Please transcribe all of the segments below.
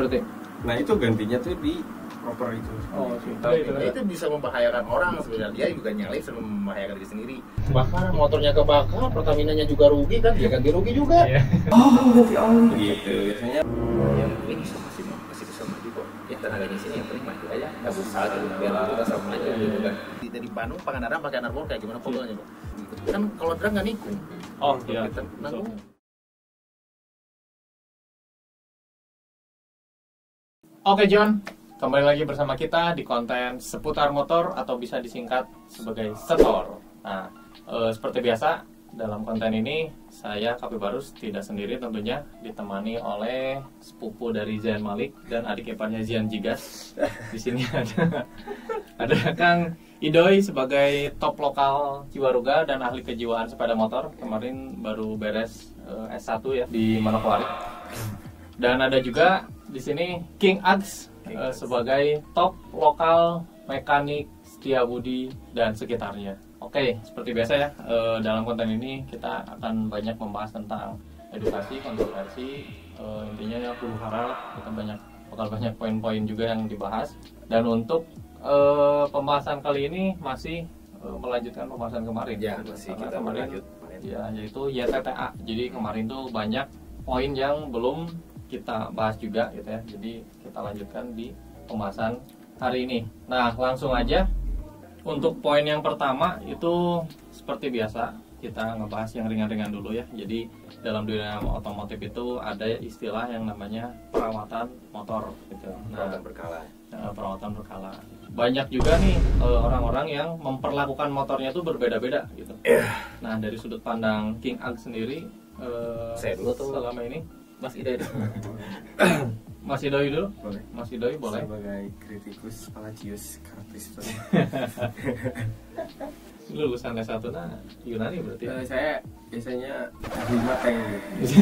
berarti? Nah itu gantinya tuh di proper itu. Oh, itu bisa membahayakan orang sebenarnya. Dia juga nyalip sebelum membahayakan diri sendiri. Bahkan motornya kebakar, Pertaminanya juga rugi kan, dia ganti rugi juga. Ganti oli gitu biasanya. Yang ini masih bisa maju kok. Ya tenaganya sini yang penting maju aja, nggak usah gitu. Biar kita sama maju gitu kan. Dari Bandung Pangandaran pakai Arbor kayak gimana fotonya kok? Kan kalau terang nggak nikung. Oh iya. Nanggung. Oke John, kembali lagi bersama kita di konten seputar motor atau bisa disingkat sebagai setor. Nah, seperti biasa dalam konten ini saya Kapi Barus tidak sendiri tentunya, ditemani oleh sepupu dari Zian Malik dan adik iparnya Zian Jigas. Di sini ada Kang Idoy sebagai top lokal Ciwaruga dan ahli kejiwaan sepeda motor. Kemarin baru beres S1 ya di Manokwari. Dan ada juga di sini King Ags sebagai top lokal mekanik Setiabudi dan sekitarnya. Oke, seperti biasa ya, dalam konten ini kita akan banyak membahas tentang edukasi, kontroversi, intinya ya huru-hara, kita bakal banyak poin-poin juga yang dibahas. Dan untuk pembahasan kali ini masih melanjutkan pembahasan kemarin. Ya, masih kita kemarin lanjut. ya, yaitu YTTA. Jadi kemarin tuh banyak poin yang belum kita bahas juga gitu ya. Jadi kita lanjutkan di pembahasan hari ini. Nah, langsung aja. Untuk poin yang pertama itu seperti biasa kita ngebahas yang ringan-ringan dulu ya. Jadi dalam dunia otomotif itu ada istilah yang namanya perawatan motor gitu. Perawatan berkala. Perawatan berkala. Banyak juga nih orang-orang yang memperlakukan motornya itu berbeda-beda gitu. Nah, dari sudut pandang King Ag sendiri, Saya dulu tuh selama ini Mas Ida itu. Mas Idoy dulu? Boleh. Mas Idoy boleh? Sebagai kritikus Palacios karakteristik. Lulusan S1 nah Yunani berarti. Saya biasanya ahli mateng gitu.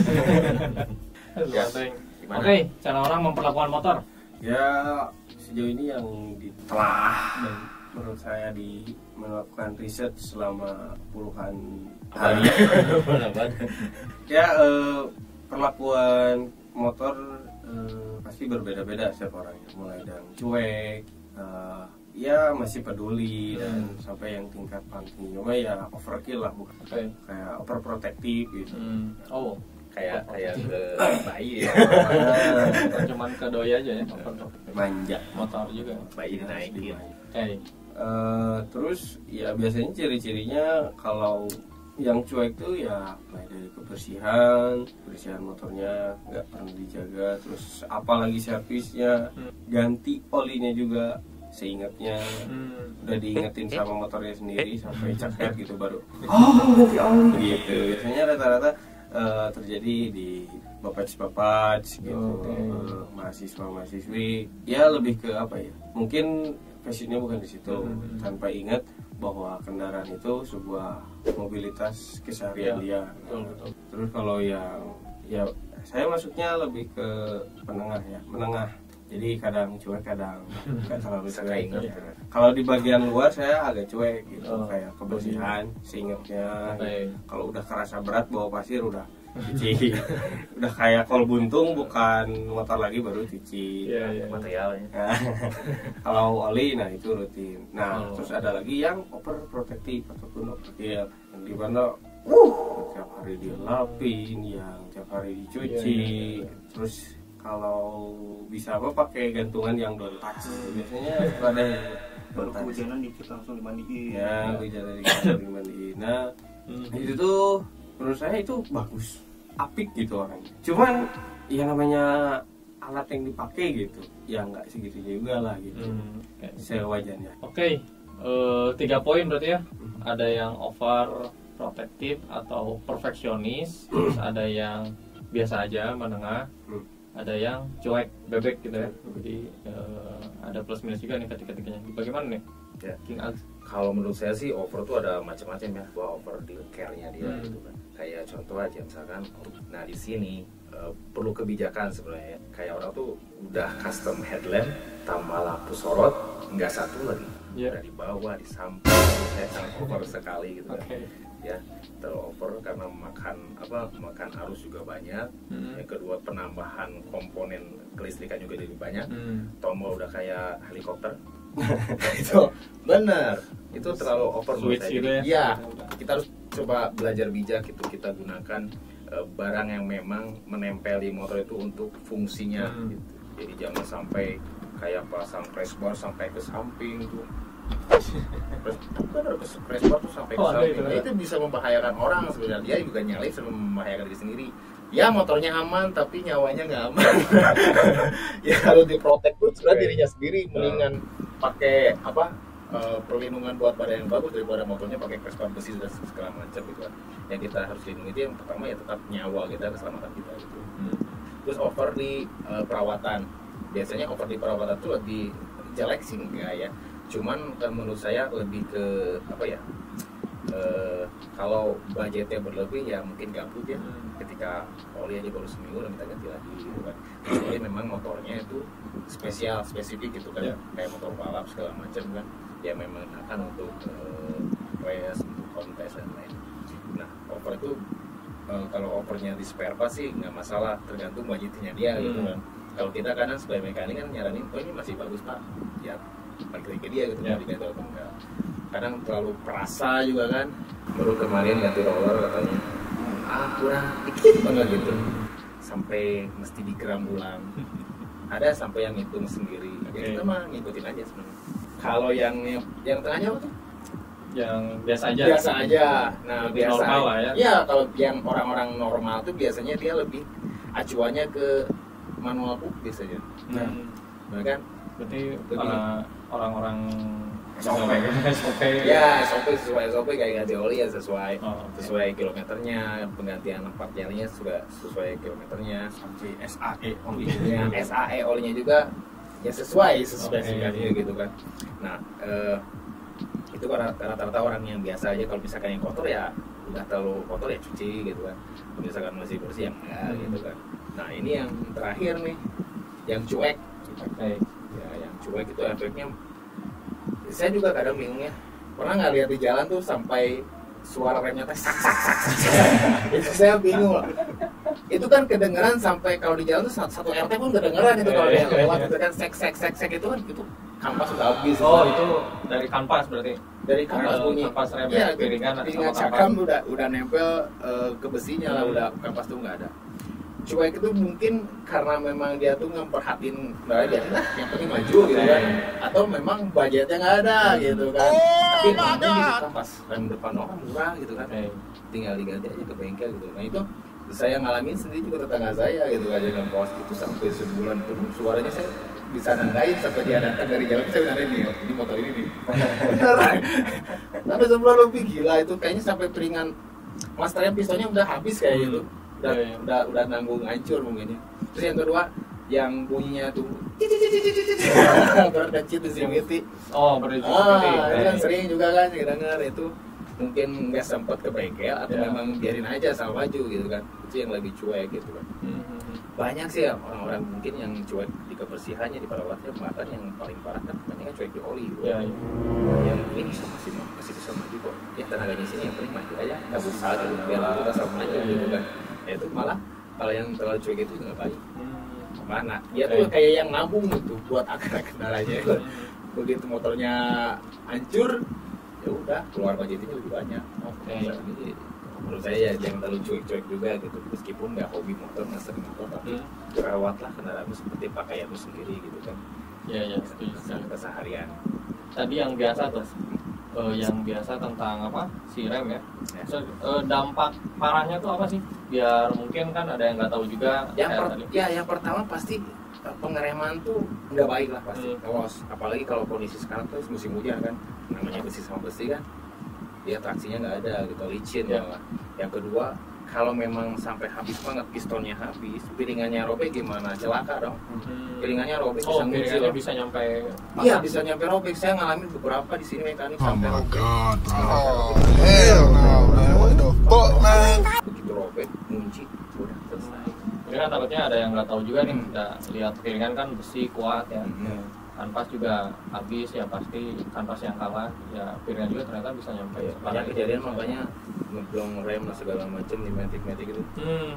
Ya. Oke, cara orang memperlakukan motor. Ya sejauh ini yang ditelah dan menurut saya melakukan riset selama puluhan hari. Ya perlakuan motor pasti berbeda-beda setiap orangnya, mulai dari cuek, ya masih peduli dan sampai yang tingkat paling cuma ya overkill lah, bukan kayak overprotective gitu. Oh, kayak ke bayi ya. cuman ke doi aja ya, Manja motor juga. Bayi dinaikin. Oke. Terus ya biasanya ciri-cirinya kalau yang cuek tuh ya mulai dari kebersihan motornya nggak pernah dijaga, terus apalagi servisnya, ganti olinya juga seingatnya udah diingetin sama motornya sendiri sampai caket gitu baru ganti oli gitu. Biasanya rata-rata terjadi di bapak gitu, mahasiswa-mahasiswi ya lebih ke apa ya, mungkin passionnya bukan di situ, tanpa ingat bahwa kendaraan itu sebuah mobilitas keseharian dia. Betul. Terus kalau yang ya saya masuknya lebih ke menengah. Jadi kadang cuek, kadang nggak terlalu cuek. Ya. Kalau di bagian luar saya agak cuek gitu, kayak kebersihan, seingatnya. Gitu. Kalau udah kerasa berat bawa pasir udah cuci, udah kayak kol buntung bukan motor lagi baru cuci. Materialnya. Kalau oli, nah itu rutin. Nah terus ada lagi yang overprotective ataupun overkill, yang dimana tiap hari dilapin, yang tiap hari dicuci. Terus kalau bisa apa pakai gantungan yang don't touch. Biasanya ada yang baru kehujanan dikit langsung dimandiin. Ya, hujanan dikit langsung dimandiin. Nah itu tuh menurut saya itu bagus, apik gitu orangnya. Cuman ya namanya alat yang dipakai gitu, ya nggak segitu juga lah gitu. Sewajarnya. Oke, 3 poin berarti ya. Ada yang over protective atau perfeksionis, terus ada yang biasa aja, menengah, ada yang cuek, bebek gitu ya. Jadi ada plus minus juga nih ketika-tikanya. Bagaimana nih? Ya. King Ags. Kalau menurut saya sih over tuh ada macam-macam ya, over di care-nya dia gitu kan. Kayak contoh aja misalkan, nah di sini perlu kebijakan sebenarnya. Kayak orang tuh udah custom headlamp tambah lampu sorot, nggak satu lagi. Udah di bawah, di samping, saya sangat over sekali gitu kan. ya, terlalu over karena makan arus juga banyak. Yang kedua penambahan komponen kelistrikan juga jadi banyak. Tombol udah kayak helikopter. Itu benar, itu terlalu over menurut saya. Gitu ya? Iya, kita harus coba belajar bijak gitu, kita gunakan barang yang memang menempel di motor itu untuk fungsinya gitu. Jadi jangan sampai kayak pasang pressbar sampai ke samping tuh. Pressbar tuh sampai ke samping. Itu bisa membahayakan orang sebenarnya. Dia juga nyalip sama membahayakan diri sendiri. Ya motornya aman tapi nyawanya nggak aman. Ya kalau diprotek tuh sebenarnya dirinya sendiri mendingan pakai perlindungan buat badan yang bagus daripada motornya pakai pressbar besi dan segala macam gitu kan. Yang kita harus lindungi itu yang pertama ya tetap nyawa kita, keselamatan kita gitu. Terus over di perawatan. Biasanya over di perawatan tuh lebih jelek sih enggak ya. Cuman menurut saya lebih ke kalau budgetnya berlebih ya mungkin gabut ya. Ketika oli aja baru seminggu dan kita ganti lagi gitu kan. Jadi memang motornya itu spesifik gitu kan, kayak motor balap segala macam kan. Ya memang akan untuk race, untuk kontes dan lain. Nah over itu kalau overnya di spare part sih nggak masalah, tergantung budgetnya dia gitu kan. Kalau kita kadang sebagai mekanik kan nyaranin, oh ini masih bagus pak, ya balik lagi ke dia gitu, diganti atau enggak. Kadang terlalu perasa juga kan. Baru kemarin ganti roller katanya, kurang dikit banget gitu, sampai mesti digeram ulang. Ada sampai yang ngitung sendiri. Ya kita mah ngikutin aja sebenarnya. Kalau yang tengahnya apa tuh? Yang biasa aja. Nah biasa normal lah ya. Ya kalau yang orang-orang normal tuh biasanya dia lebih acuannya ke manual book biasanya. Nah kan? Berarti lebih orang-orang SOP. Ya sesuai SOP kayak ganti oli ya sesuai kilometernya, penggantian part jarinya juga sesuai kilometernya, sampai SAE oli. Ya, SAE olinya juga ya sesuai spesifikasinya gitu kan. Nah itu rata-rata orang yang biasa aja, kalau misalkan yang kotor ya udah terlalu kotor ya cuci gitu kan. Kalau misalkan masih bersih ya enggak gitu kan. Nah ini yang terakhir nih, yang cuek. Ya yang cuek itu efeknya, saya juga kadang bingung ya. Pernah nggak lihat di jalan tuh sampai suara remnya teh sak. Itu saya bingung loh. Itu kan kedengeran sampai kalau di jalan tuh satu RT pun kedengeran itu kalau dia lewat itu kan sek itu kan itu kampas sudah habis. Oh itu dari kampas berarti. Dari kampas bunyi. Kampas rem ya, piringan sama cakram udah nempel ke besinya lah, udah kampas tuh nggak ada. Cuek itu mungkin karena memang dia tuh ngeperhatiin dia yang penting maju gitu kan, atau memang budgetnya nggak ada gitu kan. Tapi nanti di kampas rem depan orang murah gitu kan, tinggal diganti aja ke bengkel gitu. Nah itu saya ngalamin sendiri juga, tetangga saya gitu aja dengan pos itu sampai sebulan penuh suaranya saya bisa nandain sampai dia datang dari jalan, saya nandain nih ini motor ini nih beneran sampai sebulan lebih. Gila itu kayaknya sampai piringan masternya pistonnya udah habis kayak gitu. Udah nanggung hancur mungkin ya. Terus yang kedua yang bunyinya tuh berkecil di sini. Itu kan sering juga kan dengar itu. Mungkin nggak sempat ke bengkel atau memang biarin aja sama maju gitu kan. Itu yang lebih cuek gitu kan. Banyak sih ya orang-orang mungkin yang cuek di kebersihannya, di perawatnya, bahkan yang paling parah kan banyak cuek di oli gitu. Yang ini masih bisa maju kok. Ya tenaganya sini yang penting maju aja, nggak usah gitu, biar kita sama maju gitu kan. Ya itu malah kalau yang terlalu cuek itu nggak baik. Mana? Dia tuh kayak yang nabung gitu buat akar kendalanya. Begitu motornya hancur, ya udah keluar budgetnya lebih banyak. Jadi menurut saya ya jangan terlalu cuek-cuek juga gitu. Meskipun nggak hobi motor, nggak sering motor, tapi rawatlah kendaraanmu seperti pakaianmu sendiri gitu kan. Iya setuju. Keseharian. Tadi yang biasa tuh. Yang biasa tentang apa si rem ya. Dampak parahnya tuh apa sih? Biar mungkin kan ada yang nggak tahu juga. Yang pertama pasti pengereman tuh nggak baik lah pasti. Apalagi kalau kondisi sekarang tuh musim hujan kan, namanya besi sama besi kan, dia traksinya nggak ada gitu, licin malah. Yang kedua, kalau memang sampai habis banget, pistonnya habis, piringannya robek gimana? Celaka dong. Piringannya robek bisa nyampe. Iya bisa nyampe robek. Saya ngalamin beberapa di sini mekanik sampai robek. Hell no, man. What the fuck, man? Begitu robek, kunci, udah selesai. Jadi kan takutnya ada yang nggak tahu juga nih, nggak lihat piringan kan besi kuat ya. Kanvas juga habis ya, pasti kanvas yang kalah ya, piringan juga ternyata bisa nyampe banyak kejadian makanya ngeblong rem segala macam di metik itu.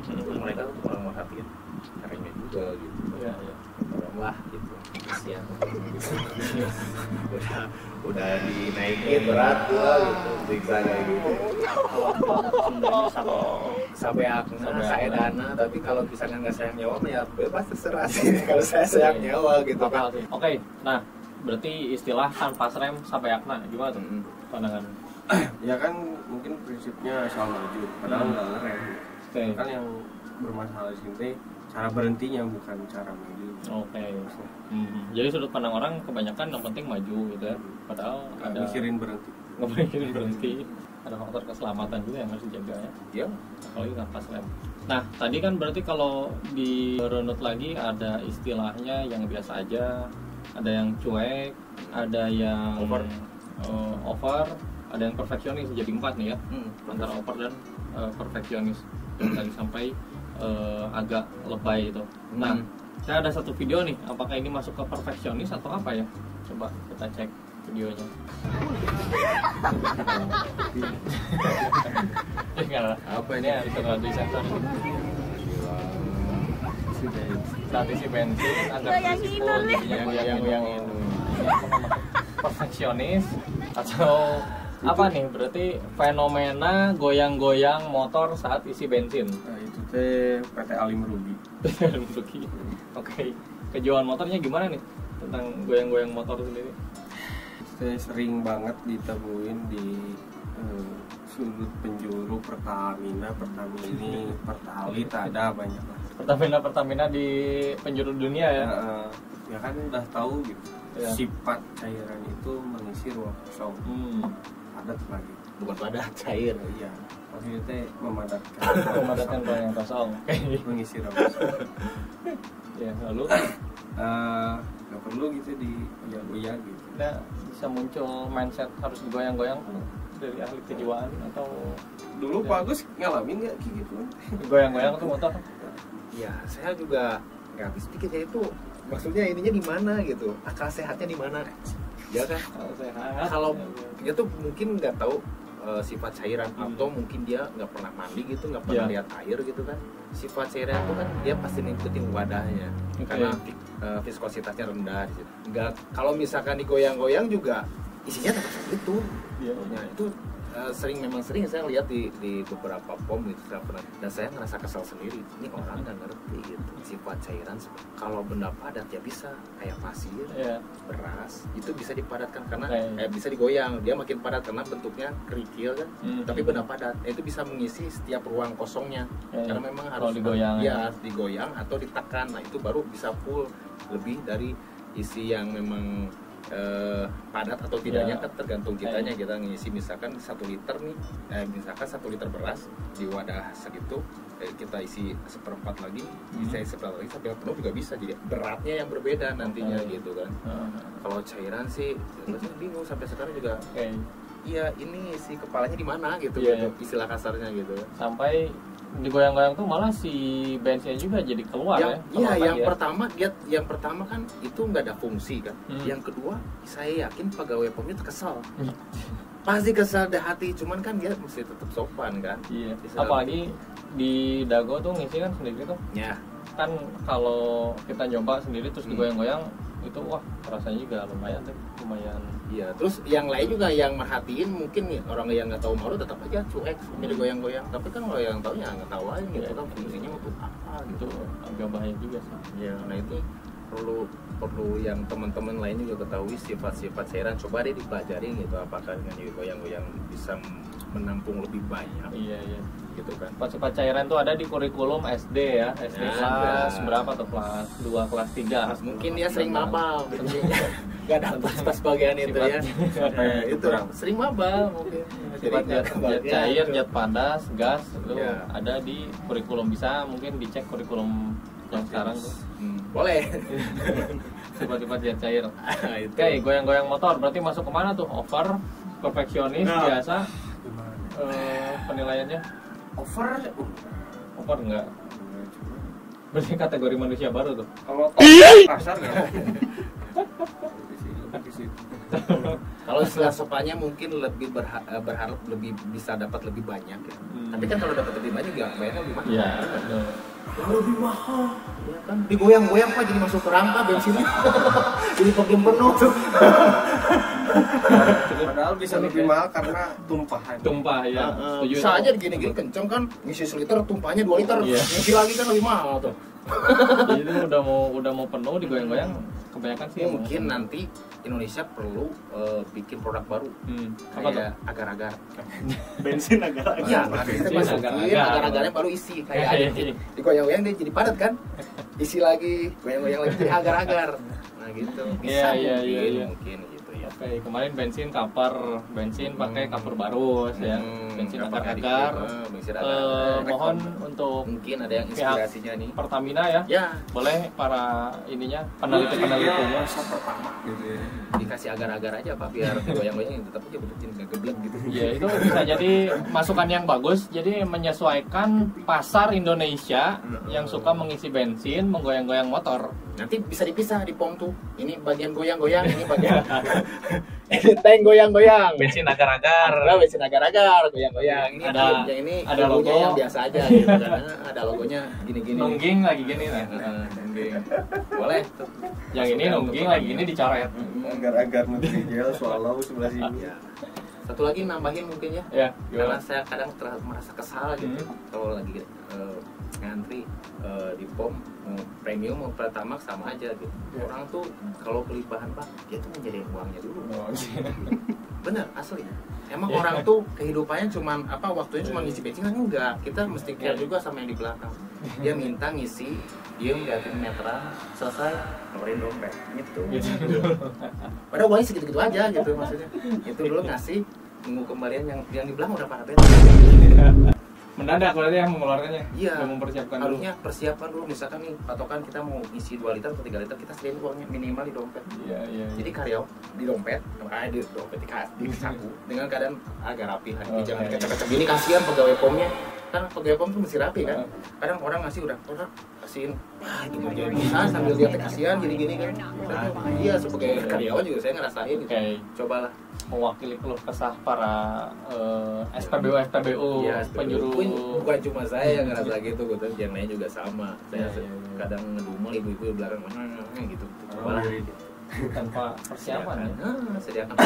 Itu mereka tuh orang merhatiin remnya juga gitu. Iya, iya. Orang wah gitu kasihan udah dinaikin berat lah gitu siksa kayak gitu sampai akna saya dana, tapi kalau misalnya nggak sayang nyawa ya bebas terserah sih kalau saya sayang nyawa gitu kan. Oke, nah berarti istilah kanvas rem sampai akna gimana tuh pandangan? Ya kan mungkin prinsipnya asal maju, padahal nggak ngerem. Oke. Kan yang bermasalah di sini cara berhentinya bukan cara maju. Oke. Jadi sudut pandang orang kebanyakan yang penting maju gitu ya. Padahal Nggak ada mikirin berhenti. nggak mikirin berhenti. Ada faktor keselamatan juga yang harus dijaga ya. Iya. Apalagi kanvas rem. Nah, tadi kan berarti kalau dirunut lagi ada istilahnya yang biasa aja, ada yang cuek, ada yang over, ada yang perfeksionis. Jadi 4 nih ya. Antara over dan perfeksionis. Yang tadi sampai agak lebay itu. Nah, saya ada satu video nih. Apakah ini masuk ke perfeksionis atau apa ya? Coba kita cek videonya. Apa ini harus terlalu disensor. Saat isi bensin agak berisiko yang ini. Perfeksionis atau apa nih? Berarti fenomena goyang-goyang motor saat isi bensin. Nah, itu teh PT Ali merugi. Merugi. Oke. Kejualan motornya gimana nih tentang goyang-goyang motor sendiri? Saya sering banget ditemuin di sudut penjuru Pertamina, Pertamini, Pertalit, ada banyak lah. Pertamina di penjuru dunia ya. Ya kan udah tahu gitu. Ya. Sifat cairan itu mengisi ruang kosong. Padat lagi. Bukan padat, cair. Iya. Maksudnya teh memadatkan. Memadamkan ruang yang kosong. Mengisi ruang kosong. Ya, lalu nggak perlu gitu digoyang-goyang gitu. nah, bisa muncul mindset harus digoyang-goyang tuh dari ahli kejiwaan atau Dulu Pak Agus ngalamin nggak kayak gitu? goyang-goyang tuh motor? Ya, saya juga nggak habis pikirnya itu. Maksudnya ininya di mana gitu? Akal sehatnya di mana? Ya kan? Kalau sehat. Kalau dia tuh mungkin nggak tahu sifat cairan atau mungkin dia nggak pernah mandi gitu, nggak pernah lihat air gitu kan. Sifat cairan itu kan dia pasti ngikutin wadahnya karena viskositasnya rendah di situ. Nggak, kalau misalkan digoyang-goyang juga isinya tetap itu. Nah, itu memang sering saya lihat di beberapa pom gitu saya pernah, dan saya ngerasa kesal sendiri. Ini orang nggak ngerti gitu sifat cairan. Kalau benda padat ya bisa kayak pasir, beras itu bisa dipadatkan karena bisa digoyang, dia makin padat karena bentuknya kerikil kan. Tapi benda padat itu bisa mengisi setiap ruang kosongnya karena memang harus digoyang atau ditekan. Nah itu baru bisa full lebih dari isi yang memang padat atau tidaknya kan tergantung kitanya. Kita ngisi misalkan 1 liter nih, misalkan 1 liter beras di wadah segitu, kita isi 1/4 lagi, bisa 1/4 lagi sampai penuh juga bisa. Jadi beratnya yang berbeda nantinya gitu kan. Kalau cairan sih saya bingung sampai sekarang juga. Iya, ini isi kepalanya di mana gitu, istilah kasarnya gitu. Sampai digoyang-goyang tuh malah si bensinnya juga jadi keluar Iya, yang pertama kan itu nggak ada fungsi kan. Yang kedua, saya yakin pegawai pomnya kesal. Pasti kesal di hati, cuman kan dia mesti tetap sopan kan. Iya. Apalagi di Dago tuh ngisi kan sendiri tuh. Ya. Kan kalau kita nyoba sendiri terus digoyang-goyang itu wah rasanya juga lumayan. Iya, terus yang lain juga yang merhatiin mungkin nih orang yang nggak tahu malu tetap aja cuek jadi goyang-goyang. Tapi kan kalau yang tahu ya nggak tahu aja gitu kan fungsinya untuk apa gitu. Agak bahaya juga sih. Ya, nah itu perlu yang teman-teman lain juga ketahui sifat-sifat cairan. Coba deh dipelajari gitu, apakah dengan goyang-goyang bisa menampung lebih banyak. Iya. Gitu kan. Sifat cairan tuh ada di kurikulum SD ya. SD kelas berapa tuh? Kelas 2, kelas 3. Mungkin dia sering mabal. Gak ada pas bagian itu ya. Itu sering mabal mungkin. Sifat zat cair, zat padas, gas itu ada di kurikulum. Bisa mungkin dicek kurikulum yang sekarang tuh. Boleh. Sifat-sifat zat cair. Oke, goyang-goyang motor berarti masuk kemana tuh? Over, perfeksionis, biasa. Penilaiannya? Over enggak? Berarti kategori manusia baru tuh. Kalau pasar ya. Di situ. Kalau istilah sopannya mungkin lebih berharap lebih bisa dapat lebih banyak ya. Tapi kan kalau dapat lebih banyak ya bayarnya lebih mahal. Iya. Lebih mahal. Ya kan digoyang-goyang Pak jadi masuk kerangka bensinnya. Jadi pom penuh tuh. Padahal bisa lebih mahal karena tumpahan. Tumpah ya. Setuju. Bisa aja gini-gini kenceng kan ngisi seliter tumpahnya 2 liter. Iya. Ngisi lagi kan lebih mahal tuh. Jadi itu udah mau penuh digoyang-goyang kebanyakan sih. Mungkin nanti Indonesia perlu bikin produk baru. Apa tuh? Kayak agar-agar. Bensin agak Iya, kita masukin agar-agarnya baru isi kayak adit. Digoyang-goyang dia jadi padat kan? Isi lagi, goyang-goyang lagi jadi agar-agar. Nah gitu. Bisa mungkin gitu ya. Oke, kemarin bensin pakai cover baru ya. Bensin agar-agar. Mohon untuk mungkin ada yang inspirasinya nih. Pertamina ya. Ya, Boleh para ininya peneliti-penelitinya pertama gitu ya. dikasih agar-agar aja Pak biar goyang-goyang tetap aja bentuknya nggak geblek gitu. ya itu bisa jadi masukan yang bagus. Jadi menyesuaikan pasar Indonesia yang suka mengisi bensin, menggoyang-goyang motor. Nanti bisa dipisah di pom tuh. Ini bagian goyang-goyang, ini bagian ini tank goyang-goyang. Bensin agar-agar. Nah, bensin agar-agar, goyang-goyang. Ini ada logo yang biasa aja gitu karena ada logonya gini-gini. Nungging lagi gini nah. Nungging. Boleh tuh. Yang ini nungging lagi gini dicoret. Agar-agar menteri gel swallow sebelah sini. Ya. Satu lagi nambahin mungkin ya. Ya, Karena saya kadang merasa kesal gitu kalau lagi ngantri di pom premium mau Pertamax sama aja gitu. Orang tuh kalau beli bahan Pak, dia tuh menjadi uangnya dulu. Bener asli. Emang orang tuh kehidupannya cuman waktunya cuma ngisi bensin kan enggak. Kita mesti care juga sama yang di belakang. Dia minta ngisi, dia ngeliatin meteran, selesai ngeluarin dompet gitu. Padahal uangnya segitu-gitu aja gitu maksudnya. Itu dulu ngasih nunggu kembalian yang di belakang udah pada beres. Mendadak berarti yang mengeluarkannya. Iya. Belum mempersiapkan dulu. Harusnya persiapan dulu, misalkan nih patokan kita mau isi 2 liter atau 3 liter, kita sediain uangnya minimal di dompet. Iya. Jadi karyawan di dompet, di saku dengan keadaan agak rapi lah. Jangan kecap-kecap gini, kasihan pegawai pomnya. Kan pegawai pom tuh mesti rapi kan. Kadang orang ngasih udah kasihin. Wah, itu jadi bisa sambil dia kasihan gini-gini kan. Iya, sebagai karyawan juga saya ngerasain gitu. Cobalah mewakili keluh kesah para SPBU ya, penjuru. Bukan cuma saya yang ngerasa gitu, yang lain juga sama. Saya kadang ngedumel ibu-ibu di belakang gitu. Cobalah tanpa persiapan ya. Sediakan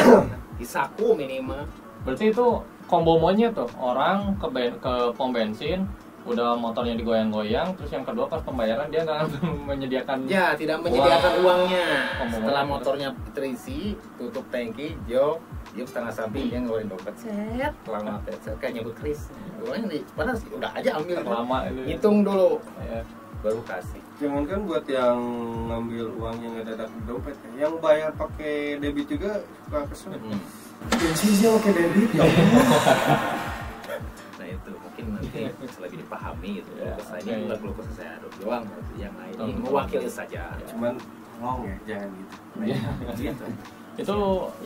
di saku minimal. Berarti itu combo monyet tuh, orang ke pom bensin udah motornya digoyang-goyang, terus yang kedua pas pembayaran dia nggak menyediakan tidak menyediakan uangnya. Setelah motornya terisi, tutup tangki, jok setengah samping, dia ngeluarin dompet, lama kayak nyebut kris, uangnya nih, padahal udah aja ambil, lama hitung dulu, baru kasih. Jangan kan buat yang ngambil uangnya ngedadak di dompet, yang bayar pakai debit juga suka kesel. Bensinnya pakai debit ya. Nah itu mungkin nanti lebih dipahami gitu. Saya ini bukan glukosa saya aduk doang, yang lain ini mewakili saja. Cuman ngomong ya, jangan gitu. Gitu. Itu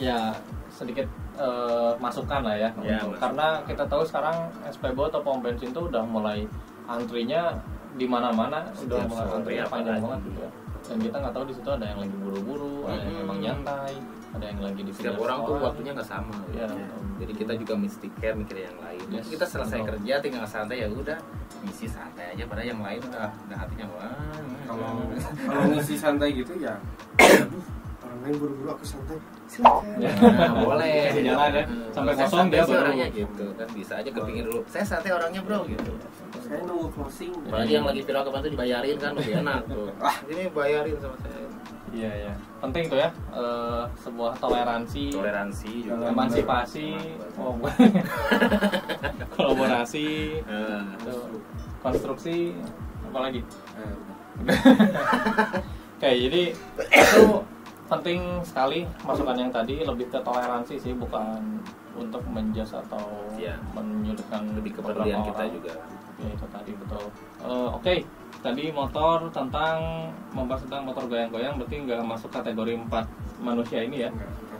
ya sedikit masukan lah ya, karena kita tahu sekarang SPBU atau pom bensin tuh udah mulai antrinya di mana-mana, udah mulai antrinya panjang banget gitu ya. Dan kita nggak tahu di situ ada yang lagi buru-buru, ada yang memang nyantai, ada yang lagi di setiap orang tuh waktunya nggak sama. Ya. Jadi kita juga mesti care mikir yang lain. Kita selesai kerja tinggal santai ya udah, ngisi santai aja. Padahal yang lain udah hatinya kalau ngisi santai gitu ya. Orang lain buru-buru aku santai. Silakan. Boleh. Jalan ya. Sampai kosong dia orangnya gitu kan bisa aja kepingin dulu. Saya santai orangnya bro gitu. Saya nunggu closing. Apalagi yang lagi viral kemarin tuh dibayarin kan lebih enak tuh. Ini bayarin sama saya. Iya. Penting tuh ya, sebuah toleransi juga, emansipasi, kolaborasi, konstruksi, apalagi. Oke, jadi itu penting sekali masukan yang tadi, lebih ke toleransi sih, bukan untuk menjudge atau menyudutkan, lebih kepedulian kita juga. Ya itu tadi betul. Oke. Tadi motor membahas tentang motor goyang-goyang, berarti nggak masuk kategori 4 manusia ini ya?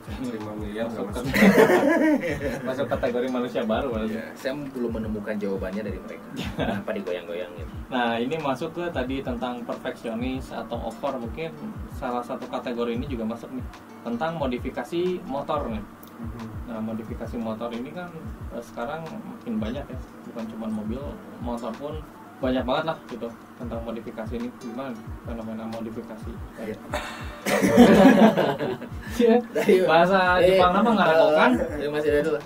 5 miliar nggak masuk, masuk. masuk kategori manusia baru berarti. Ya, saya belum menemukan jawabannya dari mereka. Kenapa digoyang-goyangin? Nah ini masuk ke tadi tentang perfeksionis atau over, mungkin salah satu kategori ini juga masuk nih tentang modifikasi motor nih. Nah modifikasi motor ini kan sekarang makin banyak ya, bukan cuma mobil, motor pun banyak banget lah gitu tentang modifikasi ini. Gimana fenomena modifikasi? Bahasa Jepang nama nggak ada kan? Masih ada dulu.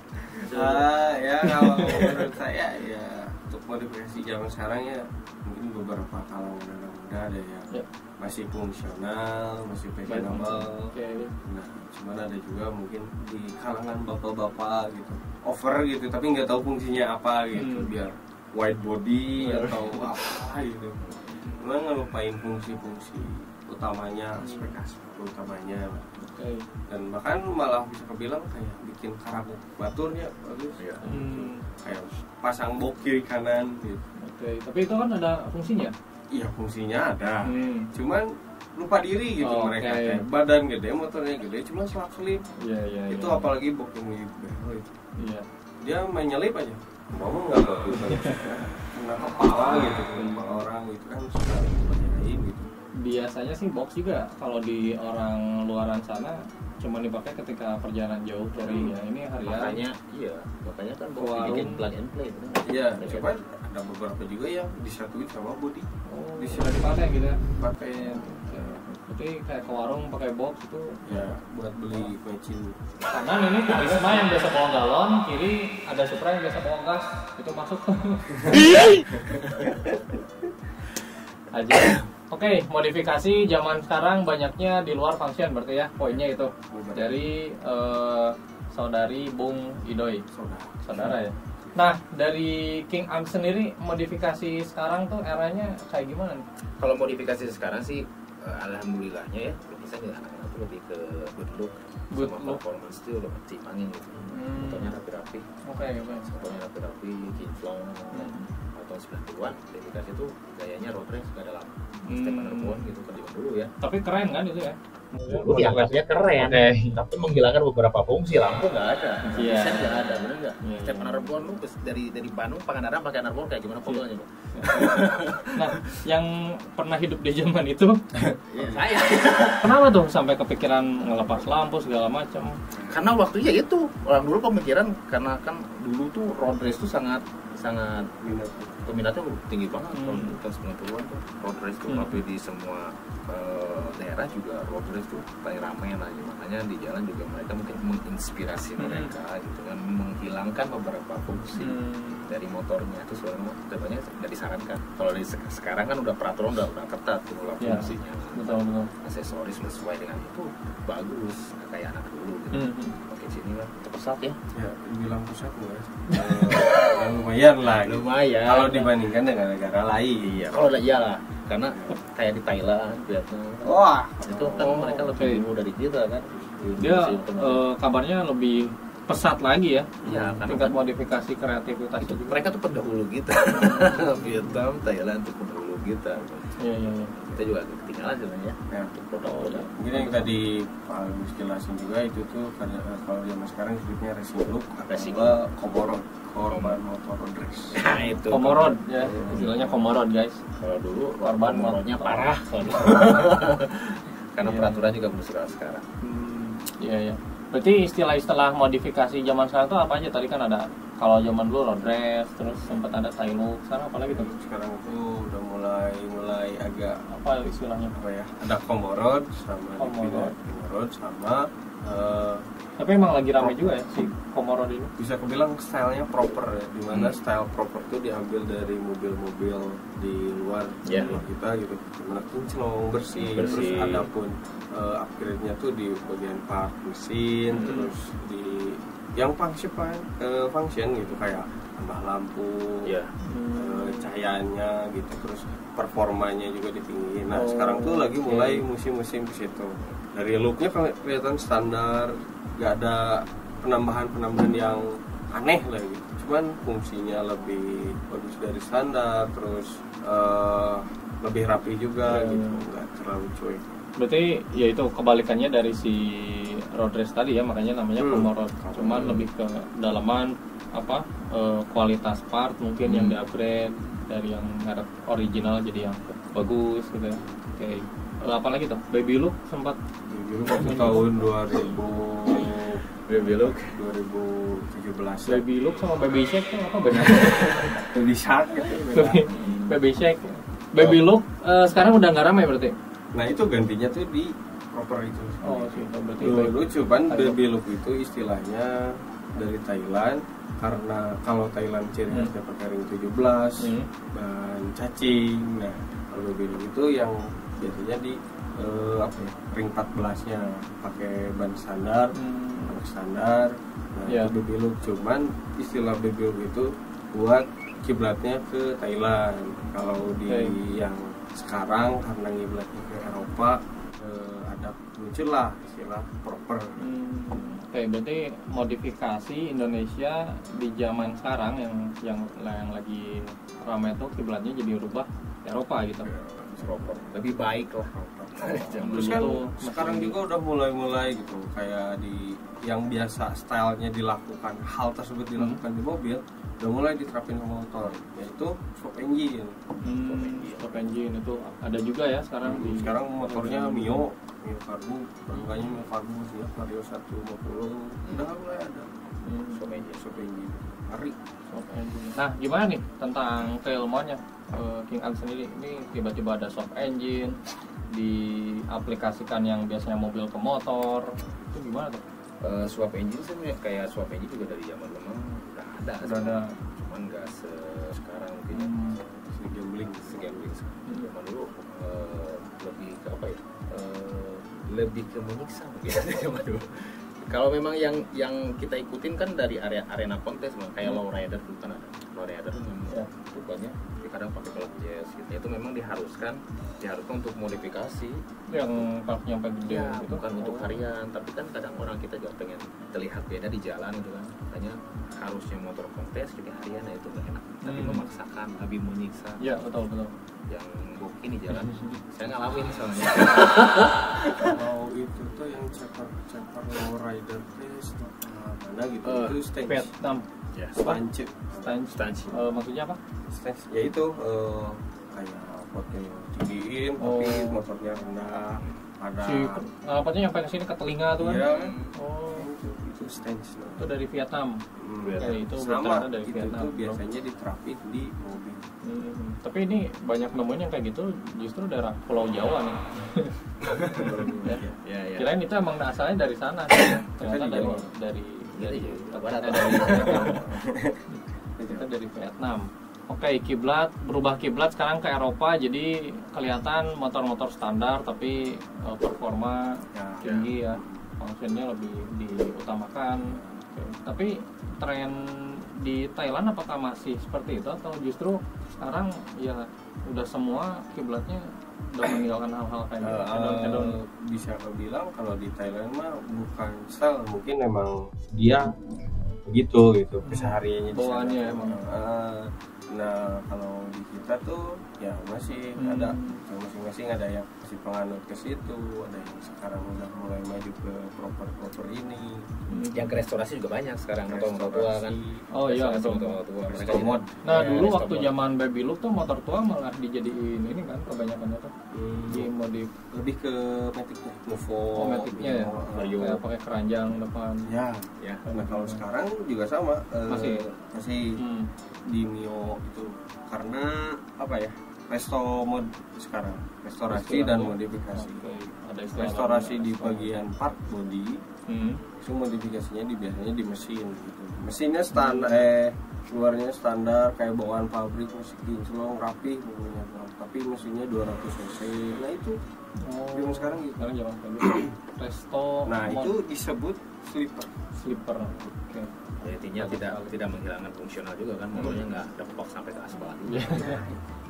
Ya kalau menurut saya ya untuk modifikasi zaman sekarang ya mungkin beberapa kalangan anak muda ada yang Ya. masih fungsional, masih fashionable. Oke. Nah, cuman ada juga mungkin di kalangan bapak-bapak gitu, over gitu, tapi nggak tahu fungsinya apa gitu, biar wide body atau apa gitu. Cuman ngelupain fungsi-fungsi utamanya, aspek-aspek utamanya. Oke. Dan bahkan malah bisa kebilang kayak bikin karburatornya bagus ya. Kayak pasang box kiri kanan gitu. Oke. Tapi itu kan ada fungsinya. Iya fungsinya ada, cuman lupa diri gitu mereka. Kayak badan gede, motornya gede, cuman selap-selip. Iya. Itu apalagi box yang gitu. Iya. Dia main nyelip aja. Ngomong nggak bagus. Kena kepala gitu, kepala orang gitu kan suka dibayain gitu. Biasanya sih box juga kalau di orang luaran sana cuma dipakai ketika perjalanan jauh dari ya ini harian. Makanya kan box Warung. dibikin plug and play. Iya, coba ada beberapa juga yang disatuin sama body. Oh, Bisa bisa dipakai gitu ya. pakai Berarti kayak ke warung pakai box itu ya buat beli matching. kanan ini Risma yang biasa bawa galon, kiri ada Supra yang biasa bawa gas, itu masuk. Aja. Oke, modifikasi zaman sekarang banyaknya di luar function berarti ya, poinnya itu. Dari saudari Bung Idoy, saudara ya. Nah, dari King Ang sendiri modifikasi sekarang tuh eranya kayak gimana nih? Kalau modifikasi sekarang sih alhamdulillahnya ya, misalnya anak-anak tuh lebih ke good look, Good sama look. performance tuh lebih timangin gitu. Motornya rapi-rapi, Oke. motornya rapi-rapi, kinclong. Tahun 90-an modifikasi itu gayanya road race gak ada lampu. Stephen Arbon gitu kan zaman dulu ya. Tapi keren kan itu ya? Dulu dianggapnya keren, tapi menghilangkan beberapa fungsi. Lampu nggak ada, Iya. set nggak ada, bener nggak? Iya. Stephen Arbon lu dari Bandung Pangandaran pakai Arbon kayak gimana fotonya lu? Nah, yang pernah hidup di zaman itu, Saya. kenapa tuh sampai kepikiran ngelepas lampu segala macam? Karena waktu itu orang dulu pemikiran karena kan dulu tuh road race tuh sangat peminatnya tinggi banget tahun 90-an tuh road race tuh, tapi di semua daerah juga road race tuh paling ramai lah, makanya di jalan juga mereka mungkin menginspirasi mereka gitu kan, menghilangkan beberapa fungsi dari motornya. Itu sebenarnya nggak disarankan. Kalau dari sekarang kan udah peraturan udah ketat tuh lah fungsinya, Betul. aksesoris sesuai dengan itu bagus, nggak kayak anak dulu gitu. Pakai sini lah pesat ya. Ya, dibilang pusat ya. Lumayan lah. Lumayan. Kalau dibandingkan dengan negara lain. Iya, kalau iyalah, karena kayak di Thailand, Vietnam. Wah, Itu kan mereka lebih dulu dari kita kan. Dia kabarnya lebih pesat lagi ya. Iya, karena Tingkat kan modifikasi kreativitas itu juga. mereka tuh pendahulu kita. Vietnam, Thailand tuh pendahulu kita. Iya. Kita juga ketinggalan sebenarnya. ya. Untuk produk-produk. Mungkin yang tadi Pak Agus jelasin juga itu tuh karena kalau zaman sekarang disebutnya racing look Racing atau korban motor road race. Nah, itu. Komorod ya, istilahnya komorod guys. Kalau dulu Korban motornya motor. parah kalau dulu. Karena Iya. peraturan juga belum sekarang. Iya. Berarti istilah-istilah modifikasi zaman sekarang tuh apa aja? Tadi kan ada, kalau zaman dulu road race, terus sempat ada Tailuk, sekarang apa lagi tuh? Sekarang tuh udah mulai agak Apa istilahnya? apa ya? Ada komorod sama Komorod. komorod sama Tapi emang lagi rame juga ya si komorod ini. bisa kebilang stylenya proper ya, dimana style proper itu diambil dari mobil-mobil di luar Ya. kita gitu, dimana kinclong bersih. Terus ada pun upgrade-nya tuh di bagian part mesin, terus di yang function gitu kayak tambah lampu, Iya. cahayanya gitu, terus performanya juga ditinggiin. Nah sekarang tuh lagi mulai musim-musim ke situ. Dari looknya kelihatan standar, gak ada penambahan yang aneh lah gitu. Cuman fungsinya lebih bagus dari standar, terus lebih rapi juga gitu, nggak terlalu cuek. Berarti ya itu kebalikannya dari si road race tadi ya, makanya namanya Puma Road. Cuman lebih ke dalaman kualitas part mungkin yang di-upgrade dari yang merek original jadi yang bagus gitu ya. Oke. Apa lagi tuh? Baby Look sempat Waktu tahun 2000 Baby Look 2017 Baby Look sama Baby Shake tuh apa benar? Baby Shark gitu. Baby Shake. Baby Look sekarang udah nggak ramai berarti? Nah itu gantinya tuh di proper itu. Oh sih, berarti Dulu cuman Baby Look itu istilahnya dari Thailand, karena kalau Thailand ciri khasnya pakai ring 17 dan cacing. Nah kalau Baby Look itu yang biasanya di ring 14 nya pakai ban standar, standar. Nah itu Baby Look, cuman istilah Baby Look itu buat kiblatnya ke Thailand. Kalau di yang sekarang karena kiblatnya ke Eropa, ada muncullah istilah proper. Oke, berarti modifikasi Indonesia di zaman sekarang yang lagi ramai tuh kiblatnya jadi rubah Eropa gitu. proper, lebih baik lah. Terus kan sekarang juga udah mulai gitu, kayak di yang biasa stylenya dilakukan, hal tersebut dilakukan di mobil, udah mulai diterapin ke motor, yaitu swap engine. Swap engine itu ada juga ya sekarang di. Sekarang motornya Mio Carbu, harganya Mio Carbu ya, Vario 150 udah mulai ada swap engine. Hari. Nah, gimana nih tentang keilmuannya King An sendiri? Ini tiba-tiba ada swap engine diaplikasikan yang biasanya mobil ke motor, itu gimana tuh? Swap engine sebenarnya kayak swap engine juga dari zaman lama udah ada, cuman nggak sekarang mungkin segambling zaman dulu lebih ke apa ya, lebih ke menyiksa mungkin zaman dulu. Kalau memang yang kita ikutin kan dari arena kontes, kayak lowrider dulu kan ada lowrider memang rupanya kadang pakai pelek jazz gitu. Itu memang diharuskan untuk modifikasi yang peleknya sampai gede ya, gitu. bukan untuk harian, tapi kan kadang orang kita juga pengen terlihat beda di jalan gitu kan, makanya harusnya motor kontes jadi harian, itu nggak enak, tapi memaksakan, lebih menyiksa. Ya betul Yang bukti di jalan saya ngalamin soalnya. Kalau itu tuh yang chapter lowrider test mana gitu, itu stage Vietnam Ya, stance. Maksudnya apa? Stance ya itu kayak potnya tinggiin tapi motornya rendah, ada apanya yang sampai ke sini ke telinga tuh kan? Iya. Oh, itu stance. itu dari Vietnam. Ya, itu sama dari Vietnam. Itu biasanya diterapin di mobil. Tapi ini banyak nemuin yang kayak gitu justru daerah Pulau Jawa nih. ya. Kirain itu emang asalnya dari sana. Ternyata dari kita dari Vietnam. Oke, berubah kiblat sekarang ke Eropa, jadi kelihatan motor-motor standar tapi performa tinggi ya, fungsinya lebih diutamakan. Tapi tren di Thailand apakah masih seperti itu atau justru sekarang ya udah semua kiblatnya udah meninggalkan hal-hal kayak gitu? Bisa bilang kalau di Thailand mah bukan style, mungkin memang dia begitu gitu kesehariannya bawaannya emang. Nah kalau di kita tuh ya masih ada masing-masing, ada yang masih penganut ke situ, ada yang sekarang udah mulai maju ke proper ini. Yang ke restorasi juga banyak sekarang, motor tua kan. Oh iya, motor tua. Resto mod. Nah dulu waktu zaman Baby Look tuh motor tua malah dijadiin ini kan kebanyakannya tuh dimodif lebih ke maticnya, Novo. Oh maticnya ya, kayak pakai keranjang depan. Ya. Nah kalau sekarang juga sama, masih di Mio itu itu apa ya, resto mod sekarang, restorasi dan modifikasi. Ada restorasi di bagian part body, itu modifikasinya biasanya di mesin gitu. Mesinnya standar, luarnya standar kayak bawaan pabrik, mesin kinclong rapi pokoknya, tapi mesinnya 200 cc. Nah itu zaman sekarang gitu. Sekarang zaman resto. Nah mod. itu disebut sleeper. Okay. Ya, intinya tidak menghilangkan fungsional juga kan, motornya nggak depok sampai ke aspal juga.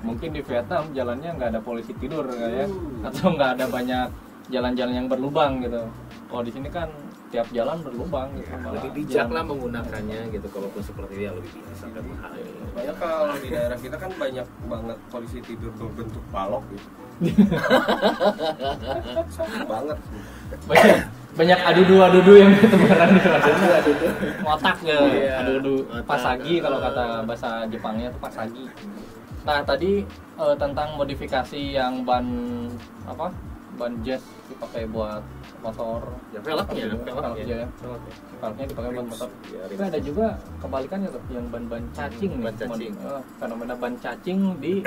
Mungkin di Vietnam jalannya nggak ada polisi tidur kayak atau nggak ada banyak jalan-jalan yang berlubang gitu. Kalau di sini kan tiap jalan berlubang gitu. Malah Lebih bijak jalan- lah menggunakannya gitu. Kalaupun seperti itu ya lebih bijak sampai mahal. Banyak kalau di daerah kita kan banyak banget polisi tidur berbentuk balok gitu. Sakit banget. banyak adu-adu yang bertebaran di otak ya, Iya, adu-adu otak. pasagi kalau kata bahasa Jepangnya itu pasagi. Nah tadi tentang modifikasi yang ban jazz dipakai buat motor, Ya velgnya, ya. Velgnya dipakai buat motor. Tapi ada juga kebalikannya tuh, yang ban cacing nih, Ban cacing. fenomena ban cacing di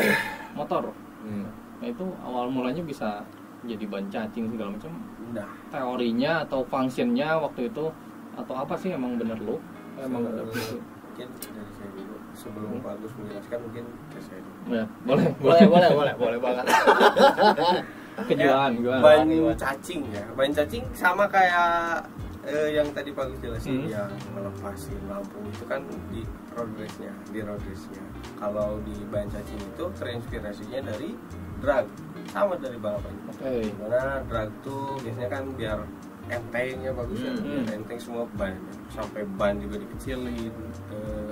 motor. Hmm. Nah itu awal mulanya bisa jadi ban cacing segala macam. Nah, Teorinya atau fungsinya waktu itu atau apa sih emang bener lu? Emang ada gitu. mungkin dari saya dulu sebelum Pak Agus menjelaskan mungkin ke saya dulu. Ya, boleh. boleh banget. Kejuan, gimana? Ban cacing ya, ban cacing sama kayak yang tadi Pak Agus jelasin yang melepasin lampu itu kan di road race-nya, Kalau di ban cacing itu terinspirasinya dari drag, sama dari balapan. Oke. Karena drag tuh biasanya kan biar entengnya bagus ya, Hmm. biar enteng semua ban, sampai ban juga dikecilin,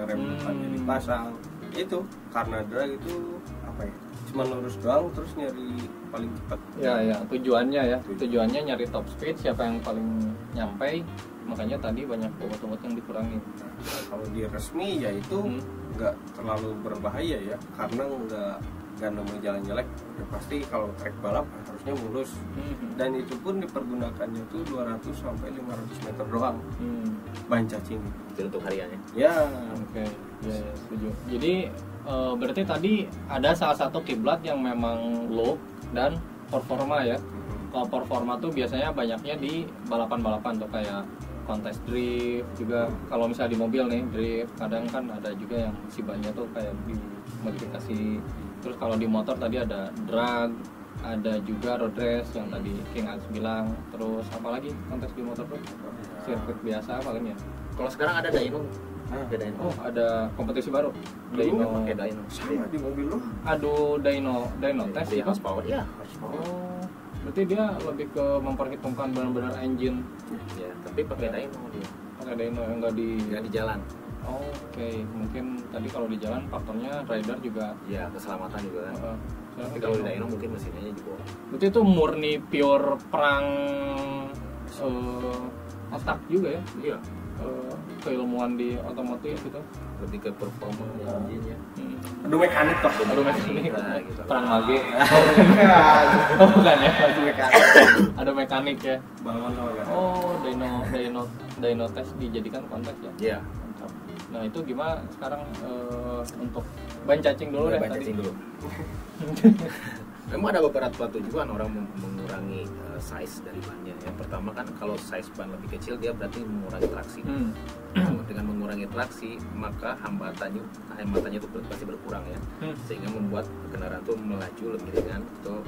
rem depannya dipasang. Itu karena drag itu apa ya? Cuma lurus doang terus nyari paling cepat. Ya, tujuannya nyari top speed, siapa yang paling nyampe, makanya tadi banyak bobot-bobot yang dikurangi. Nah, kalau di resmi ya itu nggak terlalu berbahaya ya, karena nggak nemu jalan jelek. Ya pasti kalau trek balap harusnya mulus. Dan itu pun dipergunakannya tuh 200 sampai 500 meter doang ban cacing itu. Itu untuk hariannya. Ya, Oke, ya, setuju. Jadi berarti tadi ada salah satu kiblat yang memang low dan performa ya. Kalau performa tuh biasanya banyaknya di balapan-balapan tuh kayak kontes drift juga. Kalau misalnya di mobil nih drift, kadang kan ada juga yang si bannya tuh kayak dimodifikasi. Terus kalau di motor tadi ada drag, ada juga road race yang tadi King Alex bilang. Terus apa lagi kontes di motor tuh? Sirkuit biasa paling ya. Kalau sekarang ada dyno. Ada dyno. Oh, ada kompetisi baru. Dyno. Pakai dyno. sama di mobil lo. Aduh, dyno test Di itu. horsepower ya, horsepower. Oh, berarti dia lebih ke memperhitungkan benar-benar engine. Ya, tapi pakai dyno dia. Pakai dyno yang enggak di. Nggak di jalan. Oke, mungkin tadi kalau di jalan faktornya rider juga. Ya, keselamatan juga kan. Tapi Tapi kalau di dyno mungkin mesinnya juga. berarti itu murni pure perang otak juga ya. Iya. Keilmuan di otomotif gitu. Lebih ke performa engine-nya. Aduh mekanik toh. Aduh mekanik. Nah, gitu. Perang mage. Bukan. Oh bukan ya. Aduh mekanik. Ada mekanik ya. Balon sama kan. Oh, dyno test dijadikan kontes ya. Iya. Mantap. Nah, itu gimana sekarang untuk ban cacing dulu deh Ban tadi. cacing dulu. Memang ada beberapa tujuan orang mengurangi size dari bannya. Yang pertama kan kalau size ban lebih kecil dia berarti mengurangi traksi. Dengan mengurangi traksi maka hambatannya itu pasti berkurang ya. Sehingga membuat kendaraan itu melaju lebih ringan atau